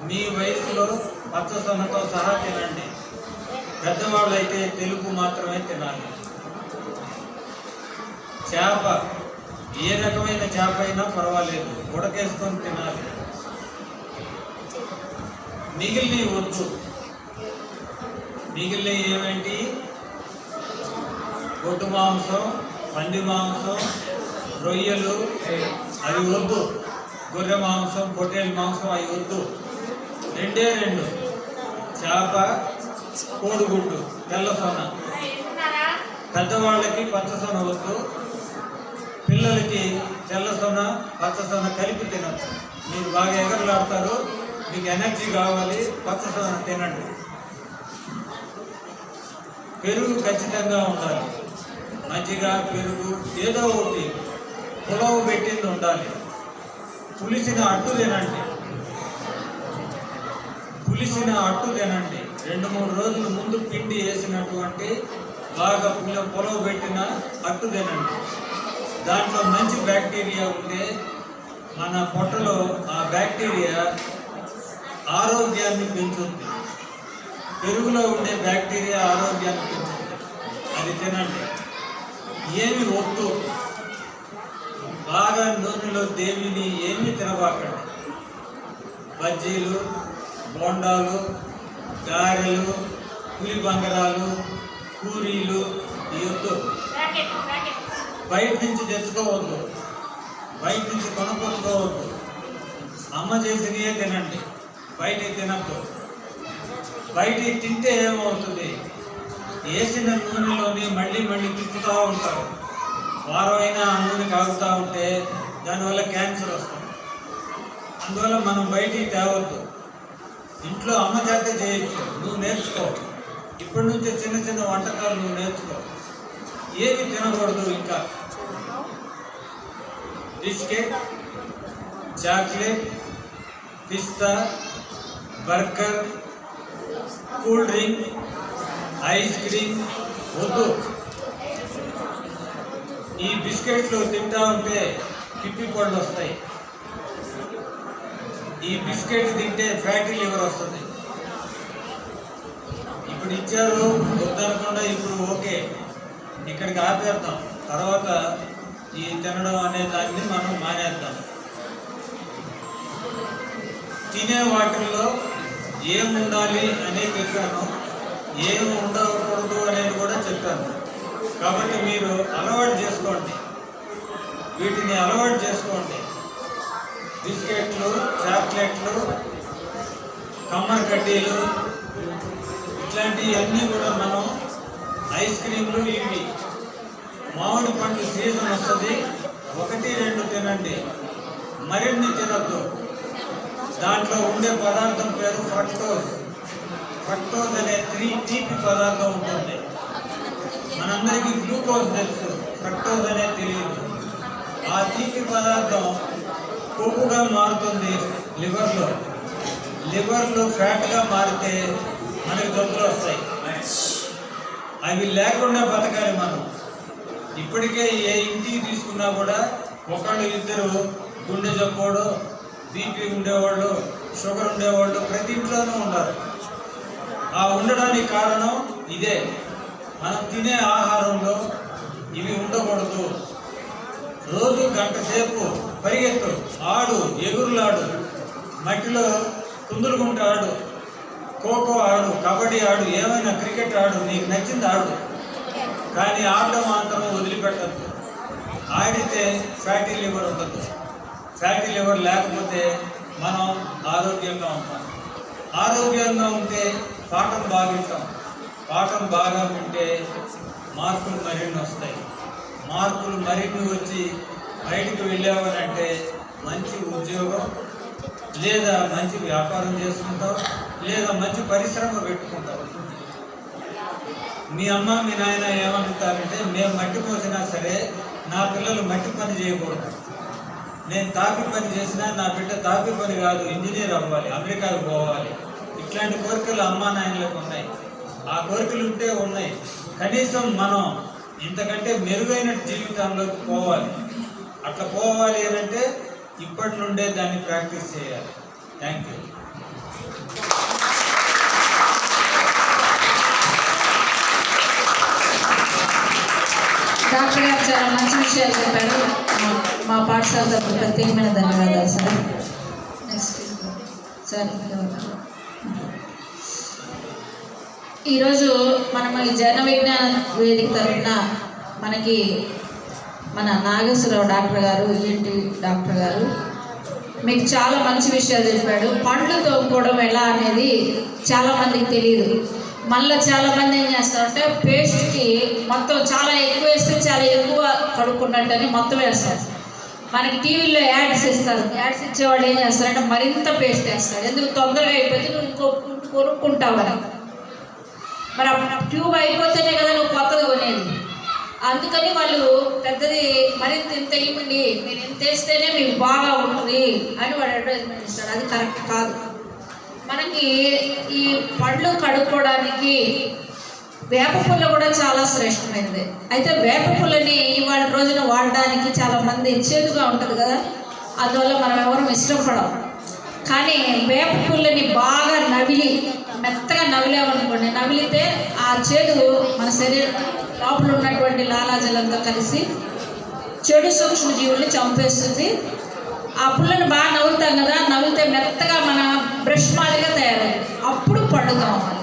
మీ వయసులో పచ్చసొనతో సహా తినండి. పెద్దవాళ్ళు అయితే తెలుగు మాత్రమే తినాలి. చేప ఏ రకమైన చేప అయినా పర్వాలేదు, ఉడకేసుకొని తినాలి. మిగిలినవి వద్దు. మిగిలినవి ఏమేంటి? గొడ్డు మాంసం, పంది మాంసం, రొయ్యలు అవి వద్దు. గొర్రె మాంసం, పొట్టేలు మాంసం అవి వద్దు. 2 చేప, కోడిగుడ్డు, తెల్ల సొన. పెద్దవాళ్ళకి పచ్చ సొన వద్దు, పిల్లలకి తెల్ల సొన పచ్చ సొన కలిపి తినచ్చు. మీరు బాగా ఎగరలాడతారు, మీకు ఎనర్జీ కావాలి, పచ్చ సొన తినండి. పెరుగు ఖచ్చితంగా ఉండాలి, మజ్జిగ పెరుగు ఏదో ఒకటి పులవ పెట్టింది ఉండాలి. పులిసిన అట్టు తినండి, పులిసిన అట్టు తినండి. 2-3 రోజుల ముందు పిండి వేసినటువంటి బాగా పులవ పెట్టిన అట్టు తినండి. దాంట్లో మంచి బ్యాక్టీరియా ఉంటే మన పొట్టలో ఆ బ్యాక్టీరియా ఆరోగ్యాన్ని పెంచుతుంది. పెరుగులో ఉండే బ్యాక్టీరియా ఆరోగ్యాన్ని పెంచుతుంది, అది తినండి. ఏమి వద్దు, బాగా నూనెలో దేవిని ఏమీ తినబాకండి. బజ్జీలు, బోండాలు, గారెలు, పులి బంగరాలు, పూరీలు ఇవద్దు. బయట నుంచి తెచ్చుకోవద్దు, బయట నుంచి కొనుక్కొచ్చుకోవద్దు. అమ్మ చేసినవే తినండి, బయట తినద్దు. బయట తింటే ఏమవుతుంది, వేసిన నూనెలోని మళ్ళీ మళ్ళీ తిప్పుతూ ఉంటారు. వారం అయినా ఆ నూనె కాగుతూ ఉంటే దానివల్ల క్యాన్సర్ వస్తుంది. అందువల్ల మనం బయటికి తేవద్దు, ఇంట్లో అమ్మ చేత చేయొచ్చు. నువ్వు నేర్చుకో, ఇప్పటి నుంచి చిన్న చిన్న వంటకాలు నువ్వు నేర్చుకో. ఏమి తినకూడదు ఇంకా, బిస్కెట్, చాక్లెట్, పిస్తా, burger, cool drink, ice cream వద్దు. ఈ బిస్కెట్లు తింటా ఉంటే కిప్పి పళ్ళు వస్తాయి. ఈ బిస్కెట్ తింటే ఫ్యాటీ లివర్ వస్తుంది. ఇప్పుడు ఇచ్చారు వద్దనకుండా ఇప్పుడు ఓకే, ఇక్కడికి ఆపేద్దాం. తర్వాత ఈ తినడం అనే దాన్ని మనం మానేద్దాం. తినే వాటిల్లో ఏముండాలి అనేది చెప్పాను, ఏమి ఉండకూడదు అనేది కూడా చెప్పాను. కాబట్టి మీరు అలవాటు చేసుకోండి, వీటిని అలవాటు చేసుకోండి. బిస్కెట్లు, చాక్లెట్లు, కమ్మర్ కడ్డీలు ఇట్లాంటివన్నీ కూడా మనం, ఐస్ క్రీమ్లు, ఇవి మామిడి పండు సీజన్ వస్తుంది, 1-2 తినండి, మరిన్ని తినద్దు. దాంట్లో ఉండే పదార్థం పేరు ఫ్రక్టోజ్. ఫ్రక్టోజ్ అనే తీపి పదార్థం ఉంటుంది. మనందరికీ గ్లూకోజ్ తెలుసు, ఫ్రక్టోజ్ అనేది తెలియదు. ఆ తీపి పదార్థం కొవ్వుగా మారుతుంది లివర్లో. లివర్లో ఫ్యాట్గా మారితే మనకి జబ్బులు వస్తాయి. అవి లేకుండా బతకాలి మనం. ఇప్పటికే ఏ ఇంటికి తీసుకున్నా కూడా 1-2 గుండె జబ్బోడు, బీపీ ఉండేవాళ్ళు, షుగర్ ఉండేవాళ్ళు ప్రతి ఇంట్లోనూ ఉన్నారు. ఆ ఉండడానికి కారణం ఇదే. మనం తినే ఆహారంలో ఇవి ఉండకూడదు. రోజు 1 గంట సేపు పరిగెత్తు, ఆడు, ఎగురులాడు, మట్టిలో కుందులుగుంట ఆడు, ఖోఖో ఆడు, కబడ్డీ ఆడు, ఏమైనా క్రికెట్ ఆడు, నీకు నచ్చింది ఆడు. కానీ ఆడడం మాత్రం వదిలిపెట్టద్దు. ఆడితే ఫ్యాటీ లివర్ ఉండదు. ఫ్యాటీ లివర్ లేకపోతే మనం ఆరోగ్యంగా ఉంటాం. ఆరోగ్యంగా ఉంటే పాఠం బాగా వింటాం. పాఠం బాగా వింటే మార్కులు మరిన్ని వస్తాయి. మార్కులు మరిన్ని వచ్చి బయటికి వెళ్ళావనంటే మంచి ఉద్యోగం, లేదా మంచి వ్యాపారం చేసుకుంటావు, లేదా మంచి పరిశ్రమ పెట్టుకుంటావు. మీ అమ్మ మీ నాయన ఏమంటారంటే, మేము మట్టి పోసినా సరే నా పిల్లలు మట్టి పని చేయకూడదు, నేను తాపి పని చేసినా నా బిడ్డ తాపి పని కాదు, ఇంజనీర్ అవ్వాలి, అమెరికాకు పోవాలి. ఇట్లాంటి కోరికలు అమ్మా నాయనలకు ఉన్నాయి. ఆ కోరికలు ఉంటే ఉన్నాయి. కనీసం మనం ఇంతకంటే మెరుగైన జీవితంలోకి పోవాలి. అట్లా పోవాలి అంటే ఇప్పటి నుండే దాన్ని ప్రాక్టీస్ చేయాలి. Thank you. డాక్టర్ గారు చాలా మంచి విషయాలు చెప్పారు. మా పాఠశాల తరఫున ప్రత్యేకమైన ధన్యవాదాలు సార్. నెక్స్ట్ సార్, ఈరోజు మనం ఈ జన విజ్ఞాన వేదిక తరఫున మనకి మన నాగేశ్వరరావు డాక్టర్ గారు, ఈఎన్టీ డాక్టర్ గారు మీకు చాలా మంచి విషయాలు చెప్పాడు. పండ్లు తోముకోవడం ఎలా అనేది చాలామందికి తెలియదు. మళ్ళీ చాలామంది ఏం చేస్తారంటే పేస్ట్కి మొత్తం చాలా ఎక్కువ వేస్తే చాలా ఎక్కువ కడుక్కున్నట్టని మొత్తం వేస్తారు. మనకి టీవీలో యాడ్స్ ఇస్తారు. యాడ్స్ ఇచ్చేవాళ్ళు ఏం చేస్తారంటే మరింత పేస్ట్ వేస్తారు. ఎందుకు తొందరగా అయిపోతే నువ్వు ఇంకో కొనుక్కుంటావని. మరి ఆ ట్యూబ్ అయిపోతేనే కదా నువ్వు కొత్తది కొనేది. అందుకని వాళ్ళు పెద్దది మరింత ఇంత ఇవ్వండి, మీరు ఇంత వేస్తేనే మీకు బాగా ఉంటుంది అని వాడు అడ్వర్టైజ్మెంట్ ఇస్తాడు. అది కరెక్ట్ కాదు. మనకి ఈ పళ్ళు కడుక్కోవడానికి వేప పుల్ల కూడా చాలా శ్రేష్టమైనది. అయితే వేప పుల్లని ఇవాళ రోజున వాడడానికి చాలామంది చేదుగా ఉంటుంది కదా, అందువల్ల మనం ఎవరు ఇష్టపడం. కానీ వేప పుల్లని బాగా మెత్తగా నవిలేమనుకోండి, నవిలితే ఆ చేదు మన శరీరం లోపల ఉన్నటువంటి లాలాజలంతా కలిసి చెడు సూక్ష్మజీవుల్ని చంపేస్తుంది. ఆ పుల్లని బాగా నవ్వుతాం కదా, నవ్వితే మెత్తగా మన బ్రష్ మాదిరిగా తయారైంది. అప్పుడు పళ్ళు తోమాలి.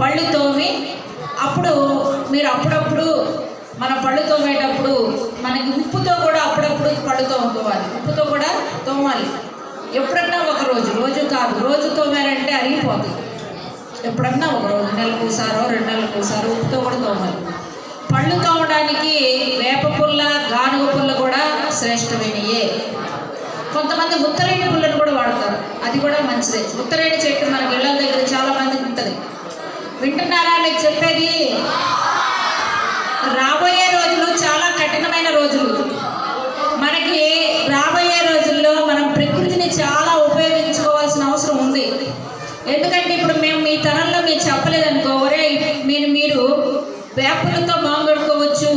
పళ్ళు తోమి అప్పుడు మీరు అప్పుడప్పుడు మన పళ్ళు తోమేటప్పుడు మనకి ఉప్పుతో కూడా అప్పుడప్పుడు పళ్ళు తోముకోవాలి. ఉప్పుతో కూడా తోమాలి. ఎప్పుడన్నా ఒక రోజు కాదు, రోజు తోమారంటే అరిగిపోతుంది. ఎప్పుడన్నా ఒక రోజు, నెలకు ఒకసారో 2 నెలలకు ఒకసారో ఉప్పుతో కూడా తోమాలి. పళ్ళు తోమడానికి వేప పుల్ల, గానుగ పుల్ల కూడా శ్రేష్టమైనయే. కొంతమంది ఉత్తరేణి పుల్లను కూడా వాడతారు, అది కూడా మంచిదే. ఉత్తరేణి చెట్టు మనకి ఇళ్ళ దగ్గర చాలా మందికి ఉంటుంది. వింటున్నారా మీకు చెప్పేది? రాబోయే రోజులు చాలా కఠినమైన రోజులు. మనకి రాబోయే రోజుల్లో మనం ప్రకృతిని చాలా ఉపయోగించుకోవాల్సిన అవసరం ఉంది. ఎందుకంటే ఇప్పుడు మేము మీ తరంలో మీరు చెప్పలేదనుకో, ఒరే మీరు వేపులతో మొహం కడుక్కోవచ్చు,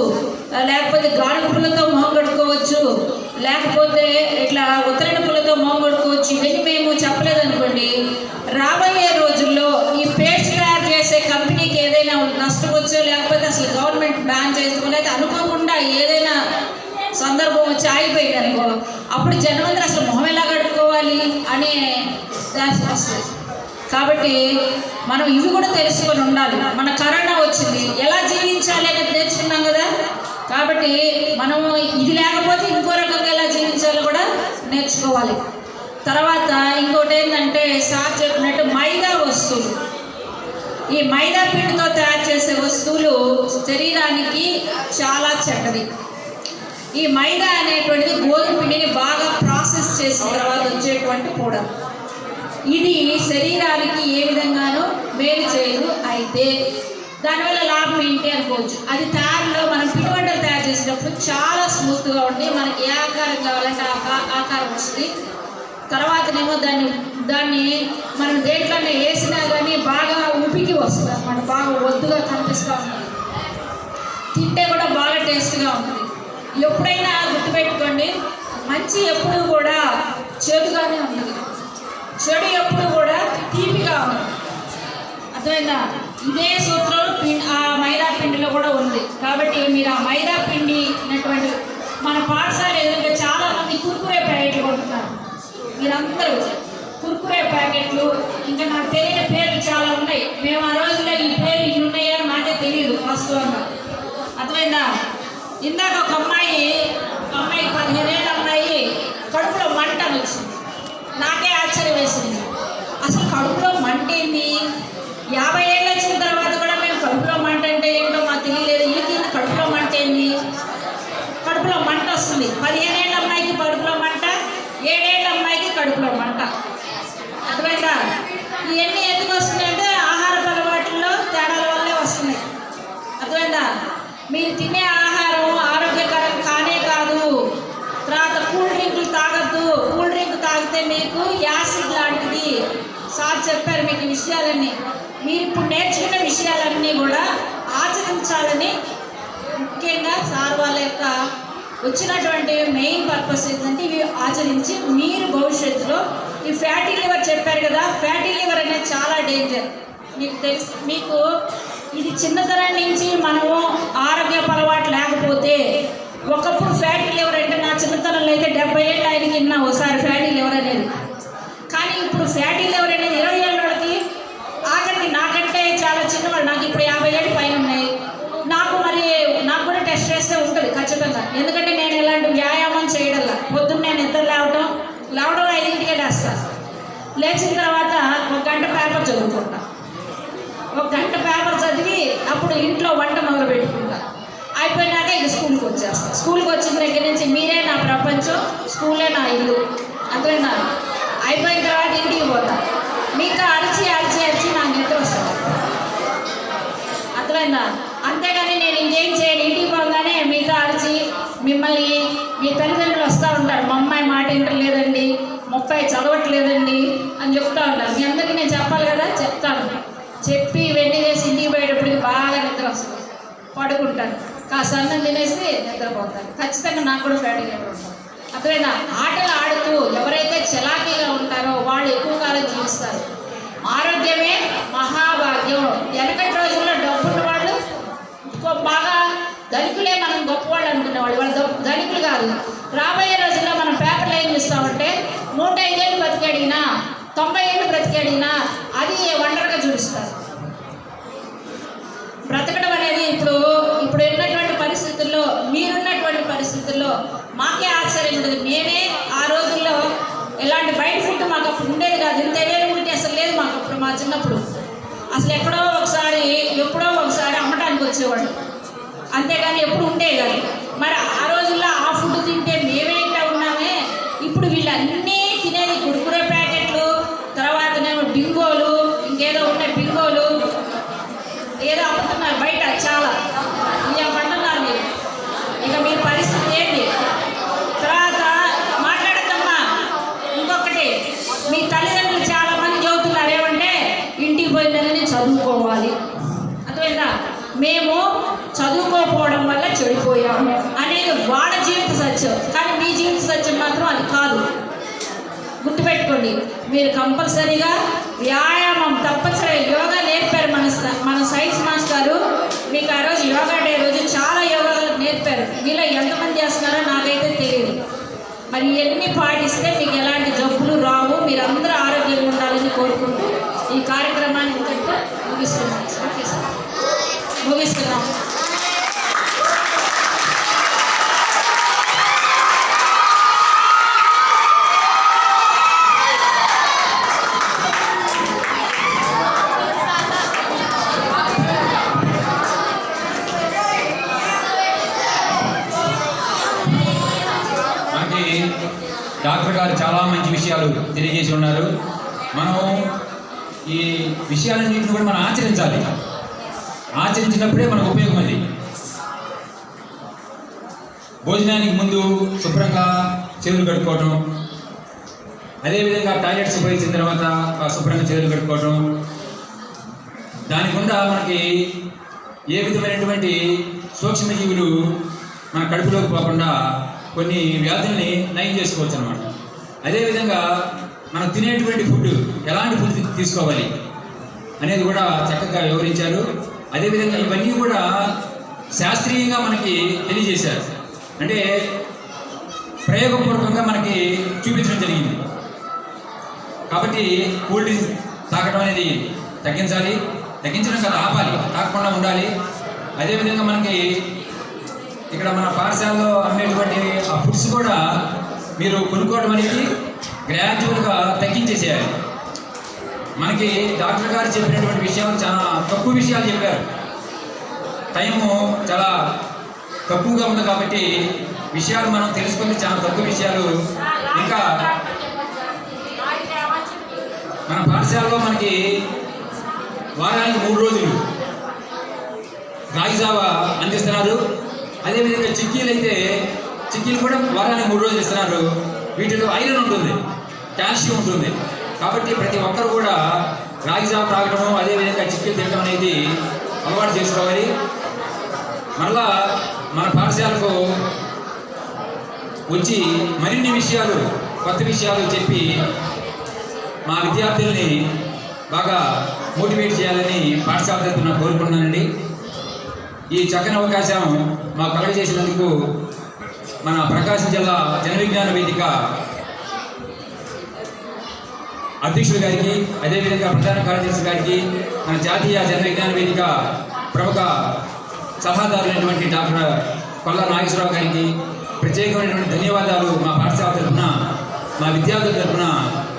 లేకపోతే గానుగ పుల్లతో మొహం కడుక్కోవచ్చు, లేకపోతే ఇట్లా ఉత్తరేణి పుల్లతో మొహం కడుక్కోవచ్చు, ఇవన్నీ మేము చెప్పలేదనుకోండి, రాబోయే రోజుల్లో ఈ పేస్ట్ తయారు చేసే కంపెనీకి ఏదైనా నష్టపోచ్చో, లేకపోతే అసలు గవర్నమెంట్ బ్యాన్ చేసుకో, లేకపోతే అనుకోకుండా ఏదైనా సందర్భం వచ్చి ఆగిపోయింది అనుకో, అప్పుడు జనమందరూ అసలు మొహం ఎలా కడుక్కోవాలి అనే వస్తుంది. కాబట్టి మనం ఇవి కూడా తెలుసుకొని ఉండాలి. మన కరోనా వచ్చింది, ఎలా జీవించాలి అనేది నేర్చుకున్నాం కదా. కాబట్టి మనం ఇది లేకపోతే ఇంకో రకంగా ఎలా జీవించాలో కూడా నేర్చుకోవాలి. తర్వాత ఇంకోటి ఏంటంటే సార్ చెప్పినట్టు మైదా వస్తువులు. ఈ మైదా పిండితో తయారు చేసే వస్తువులు శరీరానికి చాలా చెడ్డది. ఈ మైదా అనేటువంటిది గోధుమ పిండిని బాగా ప్రాసెస్ చేసిన తర్వాత వచ్చేటువంటి పౌడర్. ఇది శరీరానికి ఏ విధంగానూ మేలు చేయదు. అయితే దానివల్ల లాభం ఏంటి అనుకోవచ్చు. అది తయారులో మనం పిండి వంటలు తయారు చేసేటప్పుడు చాలా స్మూత్గా ఉండి మనకి ఏ ఆకారం కావాలంటే ఆకారం వస్తుంది. తర్వాతనేమో దాన్ని మనం దేంట్లోనే వేసినా కానీ బాగా ఉపికి వస్తుంది అన్నమాట. బాగా ఒద్దుగా కనిపిస్తూ ఉంటుంది. తింటే కూడా బాగా టేస్ట్గా ఉంటుంది. ఎప్పుడైనా గుర్తుపెట్టుకోండి, మంచి ఎప్పుడు కూడా చెడుగానే ఉంటుంది, చెడు ఎప్పుడు కూడా తీపిగా ఉంటుంది. అర్థమైందా? ఇదే సూత్రం ఆ మైదా పిండిలో కూడా ఉంది. కాబట్టి మీరు ఆ మైదా పిండి అనేటువంటి మన పాఠశాల ఎదురుగా చాలామంది కుర్కురే ప్యాకెట్లు కొంటున్నారు. మీరందరూ కుర్కురే ప్యాకెట్లు, ఇంకా నాకు తెలియని పేర్లు చాలా ఉన్నాయి. మేము ఆ రోజుల్లో ఈ పేర్లు ఇన్ని ఉన్నాయని నాకే తెలియదు వాస్తవంగా. అర్థమైందా? ఇందాక ఒక అమ్మాయి 15 ఏళ్ళ అమ్మాయి కడుపులో మంట అని వచ్చింది. నాకే ఆశ్చర్యం వేసింది. అసలు కడుపులో మంట ఏంది? 50 ఏళ్ళు వచ్చిన తర్వాత కూడా మేము కడుపులో మంట అంటే ఏంటో మాకు తెలియలేదు. వీళ్ళకి కడుపులో మంట ఏంది? కడుపులో మంట వస్తుంది. 15 ఏళ్ళ అమ్మాయికి కడుపులో మంట, 7 ఏళ్ళ అమ్మాయికి కడుపులో మంట. అర్థమైందా? ఇవన్నీ ఎందుకు వస్తున్నాయంటే ఆహారపు అలవాట్లలో తేడాల వల్లే వస్తున్నాయి. అర్థమైందా? మీరు తినే ఆహారం ఆరోగ్యకరం కానే కాదు. తర్వాత కూల్ డ్రింకులు తాగద్దు. కూల్ డ్రింక్ తాగితే మీకు యాసిడ్ లాంటిది. సార్ చెప్పారు మీకు ఈ విషయాలన్నీ. మీరు ఇప్పుడు నేర్చుకునే విషయాలన్నీ కూడా ఆచరించాలని ముఖ్యంగా సార్ వాళ్ళ యొక్క వచ్చినటువంటి మెయిన్ పర్పస్ ఏంటంటే ఇవి ఆచరించి మీరు భవిష్యత్తులో ఈ ఫ్యాటీ లివర్ చెప్పారు కదా, ఫ్యాటీ లివర్ అనేది చాలా డేంజర్. మీకు ఇది చిన్నతనం నుంచి మనము ఆరోగ్యపు అలవాటు లేకపోతే, ఒకప్పుడు ఫ్యాటీ లివర్ అంటే నా చిన్నతనంలో అయితే 70 ఏళ్ళు ఆయనకి విన్నా ఒకసారి ఫ్యాటీ లివర్ అనేది. కానీ ఇప్పుడు ఫ్యాటీ లివర్ అనేది 20 ఏళ్ళ వాళ్ళకి, ఆఖరికి నాకంటే చాలా చిన్నవాళ్ళు, నాకు ఇప్పుడు 50 ఏళ్ళు పైన ఉన్నాయి. నాకు కూడా టెస్ట్ చేస్తే ఉంటుంది ఖచ్చితంగా. ఎందుకంటే నేను ఎలాంటి వ్యాయామం చేయడంలా. పొద్దున్న నేను నిద్ర లేవడం 5ంటికే లేస్తాను. లేచిన తర్వాత 1 గంట పేపర్ చదువుకుంటా. 1 గంట పేపర్ చదివి అప్పుడు ఇంట్లో వంట మొదలు పెట్టుకుంటా. అయిపోయినాక ఇక స్కూల్కి వచ్చేస్తాను. స్కూల్కి వచ్చిన దగ్గర నుంచి మీరే నా మిమ్మల్ని మీ తల్లిదండ్రులు వస్తూ ఉంటారు, మా అమ్మాయి మాట వింటలేదండి, 30 చదవట్లేదండి అని చెప్తా ఉంటారు. మీ అందరికీ నేను చెప్పాలి కదా, చెప్తాను. చెప్పి వెండి వేసి ఇంటికి పోయేటప్పటికి బాగా నిద్ర వస్తుంది, పడుకుంటాను. కాస్త అన్నం తినేసి నిద్రపోతాను. ఖచ్చితంగా నాకు కూడా ఫ్యాటీ లివర్ ఉంటుంది. అర్థమైనా? ఆటలు ఆడుతూ ఎవరైతే చలాకీగా ఉంటారో వాళ్ళు ఎక్కువ కాలం జీవిస్తారు. ఆరోగ్యమే మహాభాగ్యం. వెనకటి రోజుల్లో డబ్బున్న వాళ్ళు బాగా ధనికులే మనం గొప్పవాళ్ళు అనుకునేవాళ్ళు, వాళ్ళు ధనికులు కాదు. రాబోయే రోజుల్లో మనం పేపర్లో ఏం చూస్తామంటే 105 ఏళ్ళు బ్రతికాడినా 90 ఏళ్ళు బ్రతికాడినా అది వండర్గా చూపిస్తారు. బ్రతకడం అనేది ఇప్పుడు ఉన్నటువంటి పరిస్థితుల్లో, మీరున్నటువంటి పరిస్థితుల్లో మాకే ఆశ్చర్యం ఉంటుంది. మేమే ఆ రోజుల్లో ఎలాంటి బయట ఫుడ్ మాకు అప్పుడు ఉండేది కాదు. ఇంత అవైలబిలిటీ అసలు లేదు మాకు అప్పుడు. మా చిన్నప్పుడు అసలు ఎప్పుడో ఒకసారి అమ్మటానికి వచ్చేవాళ్ళు, అంతేగాని ఎప్పుడు ఉండేది కాదు. మరి ఆ రోజుల్లో ఆ ఫుడ్ తింటే మేమే ఇట్లా ఉన్నామే. ఇప్పుడు వీళ్ళన్నీ తినేది కుర్కురే ప్యాకెట్లు, తర్వాతనేమో బింగోలు, ఇంకేదో ఉన్నాయి బింగోలు, ఏదో అమ్ముతున్నారు బయట చాలా. ఇవ్వమంటున్నారు మీరు. ఇక మీ పరిస్థితి ఏంటి? తర్వాత మాట్లాడద్దమ్మా. ఇంకొకటి, మీ తల్లిదండ్రులు చాలామంది చెబుతున్నారు ఏమంటే ఇంటికి పోయిందని చదువుకోవాలి. అర్థమైందా? మేము చదువుకోకపోవడం వల్ల చెడిపోయాము అనేది వాళ్ళ జీవిత సత్యం. కానీ మీ జీవిత సత్యం మాత్రం అది కాదు. గుర్తుపెట్టుకోండి. మీరు కంపల్సరీగా వ్యాయామం తప్పనిసరిగా యోగా నేర్పారు మన సైన్స్ మాస్టారు. మీకు ఆ రోజు యోగా డే రోజు చాలా యోగా నేర్పారు. మీలో ఎంతమంది చేస్తున్నారో నాకైతే తెలియదు. మరి ఇవన్నీ పాటిస్తే మీకు ఎలాంటి జబ్బులు రావు. మీరందరూ ఆరోగ్యంగా ఉండాలని కోరుకుంటూ ఈ కార్యక్రమాన్ని ఇంతటితో ముగిస్తున్నాం. ఓకే సార్, ముగిస్తున్నాం. డాక్టర్ గారు చాలా మంచి విషయాలు తెలియజేసి ఉన్నారు. మనం ఈ విషయాలన్నింటిని కూడా మనం ఆచరించాలి. ఆచరించినప్పుడే మనకు ఉపయోగం. అది భోజనానికి ముందు శుభ్రంగా చేతులు కడుక్కోవటం, అదేవిధంగా టాయిలెట్స్ ఉపయోగించిన తర్వాత శుభ్రంగా చేతులు కడుక్కోవటం, దాని గుండా మనకి ఏ విధమైనటువంటి సూక్ష్మజీవులు మన కడుపులోకి పోకుండా కొన్ని వ్యాధుల్ని నయం చేసుకోవచ్చు అన్నమాట. అదేవిధంగా మనం తినేటువంటి ఫుడ్, ఎలాంటి ఫుడ్ తీసుకోవాలి అనేది కూడా చక్కగా వివరించారు. అదేవిధంగా ఇవన్నీ కూడా శాస్త్రీయంగా మనకి తెలియజేశారు. అంటే ప్రయోగపూర్వకంగా మనకి చూపించడం జరిగింది. కాబట్టి కూల్ డ్రింక్స్ తాగడం అనేది తగ్గించాలి. తగ్గించడం కదా, ఆపాలి, తాగకుండా ఉండాలి. అదేవిధంగా మనకి ఇక్కడ మన పాఠశాలలో అమ్మేటువంటి ఆ ఫుడ్స్ కూడా మీరు కొనుక్కోవడం అనేది గ్రాడ్యువల్గా తగ్గించేసేయాలి. మనకి డాక్టర్ గారు చెప్పినటువంటి విషయాలు చాలా తక్కువ విషయాలు చెప్పారు. టైము చాలా తక్కువగా ఉంది కాబట్టి విషయాలు మనం తెలుసుకుంటే చాలా తక్కువ విషయాలు. ఇంకా మన పాఠశాలలో మనకి వారానికి 3 రోజులు రాగి జావా అందిస్తున్నారు. అదేవిధంగా చిక్కీలు కూడా వారానికి 3 రోజులు ఇస్తున్నారు. వీటిలో ఐరన్ ఉంటుంది, కాల్షియం ఉంటుంది. కాబట్టి ప్రతి ఒక్కరు కూడా రాగి జావ తాగడము, అదేవిధంగా చిక్కీలు తినడం అనేది అలవాటు చేసుకోవాలి. మరలా మన పాఠశాలకు వచ్చి మరిన్ని విషయాలు, కొత్త విషయాలు చెప్పి మా విద్యార్థుల్ని బాగా మోటివేట్ చేయాలని పాఠశాల తరఫున కోరుకుంటున్నానండి. ఈ చక్కని అవకాశం మాకు కలుగజేసినందుకు మన ప్రకాశం జిల్లా జన విజ్ఞాన వేదిక అధ్యక్షుడు గారికి, అదేవిధంగా ప్రధాన కార్యదర్శి గారికి, మన జాతీయ జన విజ్ఞాన వేదిక ప్రముఖ సలహాదారులైనటువంటి డాక్టర్ కొల్లా నాగేశ్వరరావు గారికి ప్రత్యేకమైనటువంటి ధన్యవాదాలు మా పాఠశాల తరఫున, మా విద్యార్థుల తరఫున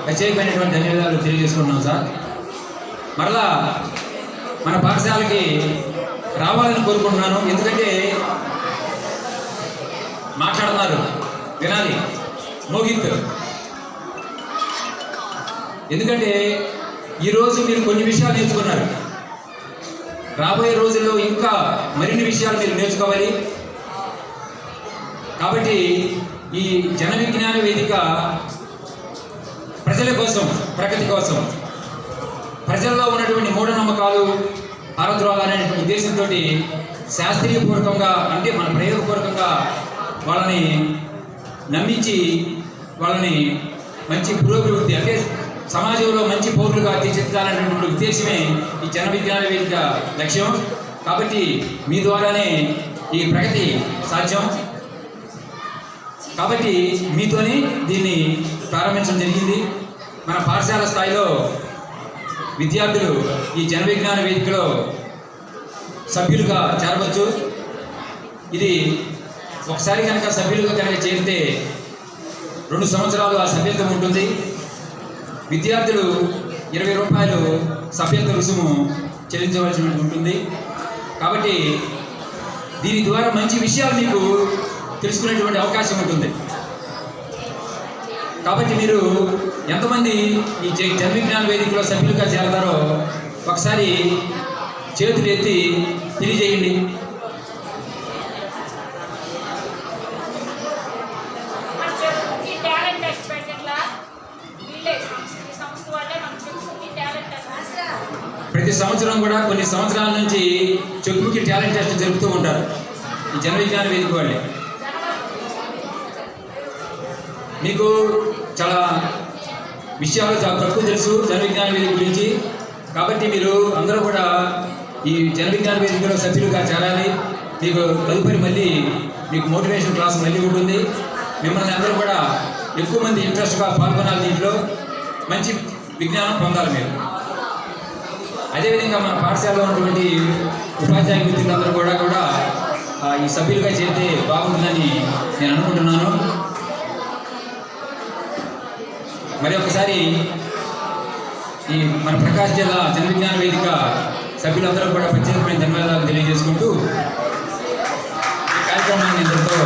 ప్రత్యేకమైనటువంటి ధన్యవాదాలు తెలియజేసుకున్నాం సార్. మరలా మన పాఠశాలకి రావాలని కోరుకుంటున్నాను. ఎందుకంటే మాట్లాడుతున్నారు, వినాలి, మోగిత్. ఎందుకంటే ఈరోజు మీరు కొన్ని విషయాలు నేర్చుకున్నారు. రాబోయే రోజుల్లో ఇంకా మరిన్ని విషయాలు మీరు నేర్చుకోవాలి. కాబట్టి ఈ జన విజ్ఞాన వేదిక ప్రజల కోసం, ప్రగతి కోసం, ప్రజల్లో ఉన్నటువంటి మూఢనమ్మకాలు పారద్రోలాలనే ఉద్దేశంతో శాస్త్రీయపూర్వకంగా, అంటే మన ప్రయోగపూర్వకంగా వాళ్ళని నమ్మించి వాళ్ళని మంచి పురోభివృద్ధి, అంటే సమాజంలో మంచి పౌరులుగా తీర్చిదిద్దాలనేటువంటి ఉద్దేశమే ఈ జన విజ్ఞాన వేదిక లక్ష్యం. కాబట్టి మీ ద్వారానే ఈ ప్రగతి సాధ్యం. కాబట్టి మీతోనే దీన్ని ప్రారంభించడం జరిగింది. మన పాఠశాల స్థాయిలో విద్యార్థులు ఈ జన విజ్ఞాన వేదికలో సభ్యులుగా చేరవచ్చు. ఇది ఒకసారి కనుక సభ్యులుగా కనుక చేరితే 2 సంవత్సరాలు ఆ సభ్యత్వం ఉంటుంది. విద్యార్థులు 20 రూపాయలు సభ్యత్వ రుసుము చెల్లించవలసి ఉంటుంది. కాబట్టి దీని ద్వారా మంచి విషయాలు మీకు తెలుసుకునేటువంటి అవకాశం ఉంటుంది. కాబట్టి మీరు ఎంతమంది ఈ జన విజ్ఞాన వేదికలో సభ్యులుగా చేరతారో ఒకసారి చేతులు ఎత్తి తెలియజేయండి. ప్రతి సంవత్సరం కూడా కొన్ని సంవత్సరాల నుంచి చెక్కుకి టాలెంట్ టెస్ట్ జరుపుతూ ఉంటారు ఈ జన విజ్ఞాన వేదిక వాళ్ళే. మీకు చాలా విషయాలు చాలా తక్కువ తెలుసు జన విజ్ఞాన వేదిక గురించి. కాబట్టి మీరు అందరూ కూడా ఈ జన విజ్ఞాన వేదికలో సభ్యులుగా చేరాలి. మీకు తదుపరి మళ్ళీ మీకు మోటివేషన్ క్లాస్ మళ్ళీ ఉంటుంది. మిమ్మల్ని అందరూ కూడా ఎక్కువ మంది ఇంట్రెస్ట్గా పాల్గొనాలి. దీంట్లో మంచి విజ్ఞానం పొందాలి మీరు. అదేవిధంగా మన పాఠశాలలో ఉన్నటువంటి ఉపాధ్యాయ మిత్రులందరూ కూడా ఈ సభ్యులుగా చేరితే బాగుంటుందని నేను అనుకుంటున్నాను. మరి ఒకసారి ఈ మన ప్రకాశం జిల్లా జన విజ్ఞాన వేదిక సభ్యులందరూ కూడా ప్రత్యేకమైన ధన్యవాదాలు తెలియజేసుకుంటూ ఈ కార్యక్రమాన్ని ఇంతటితో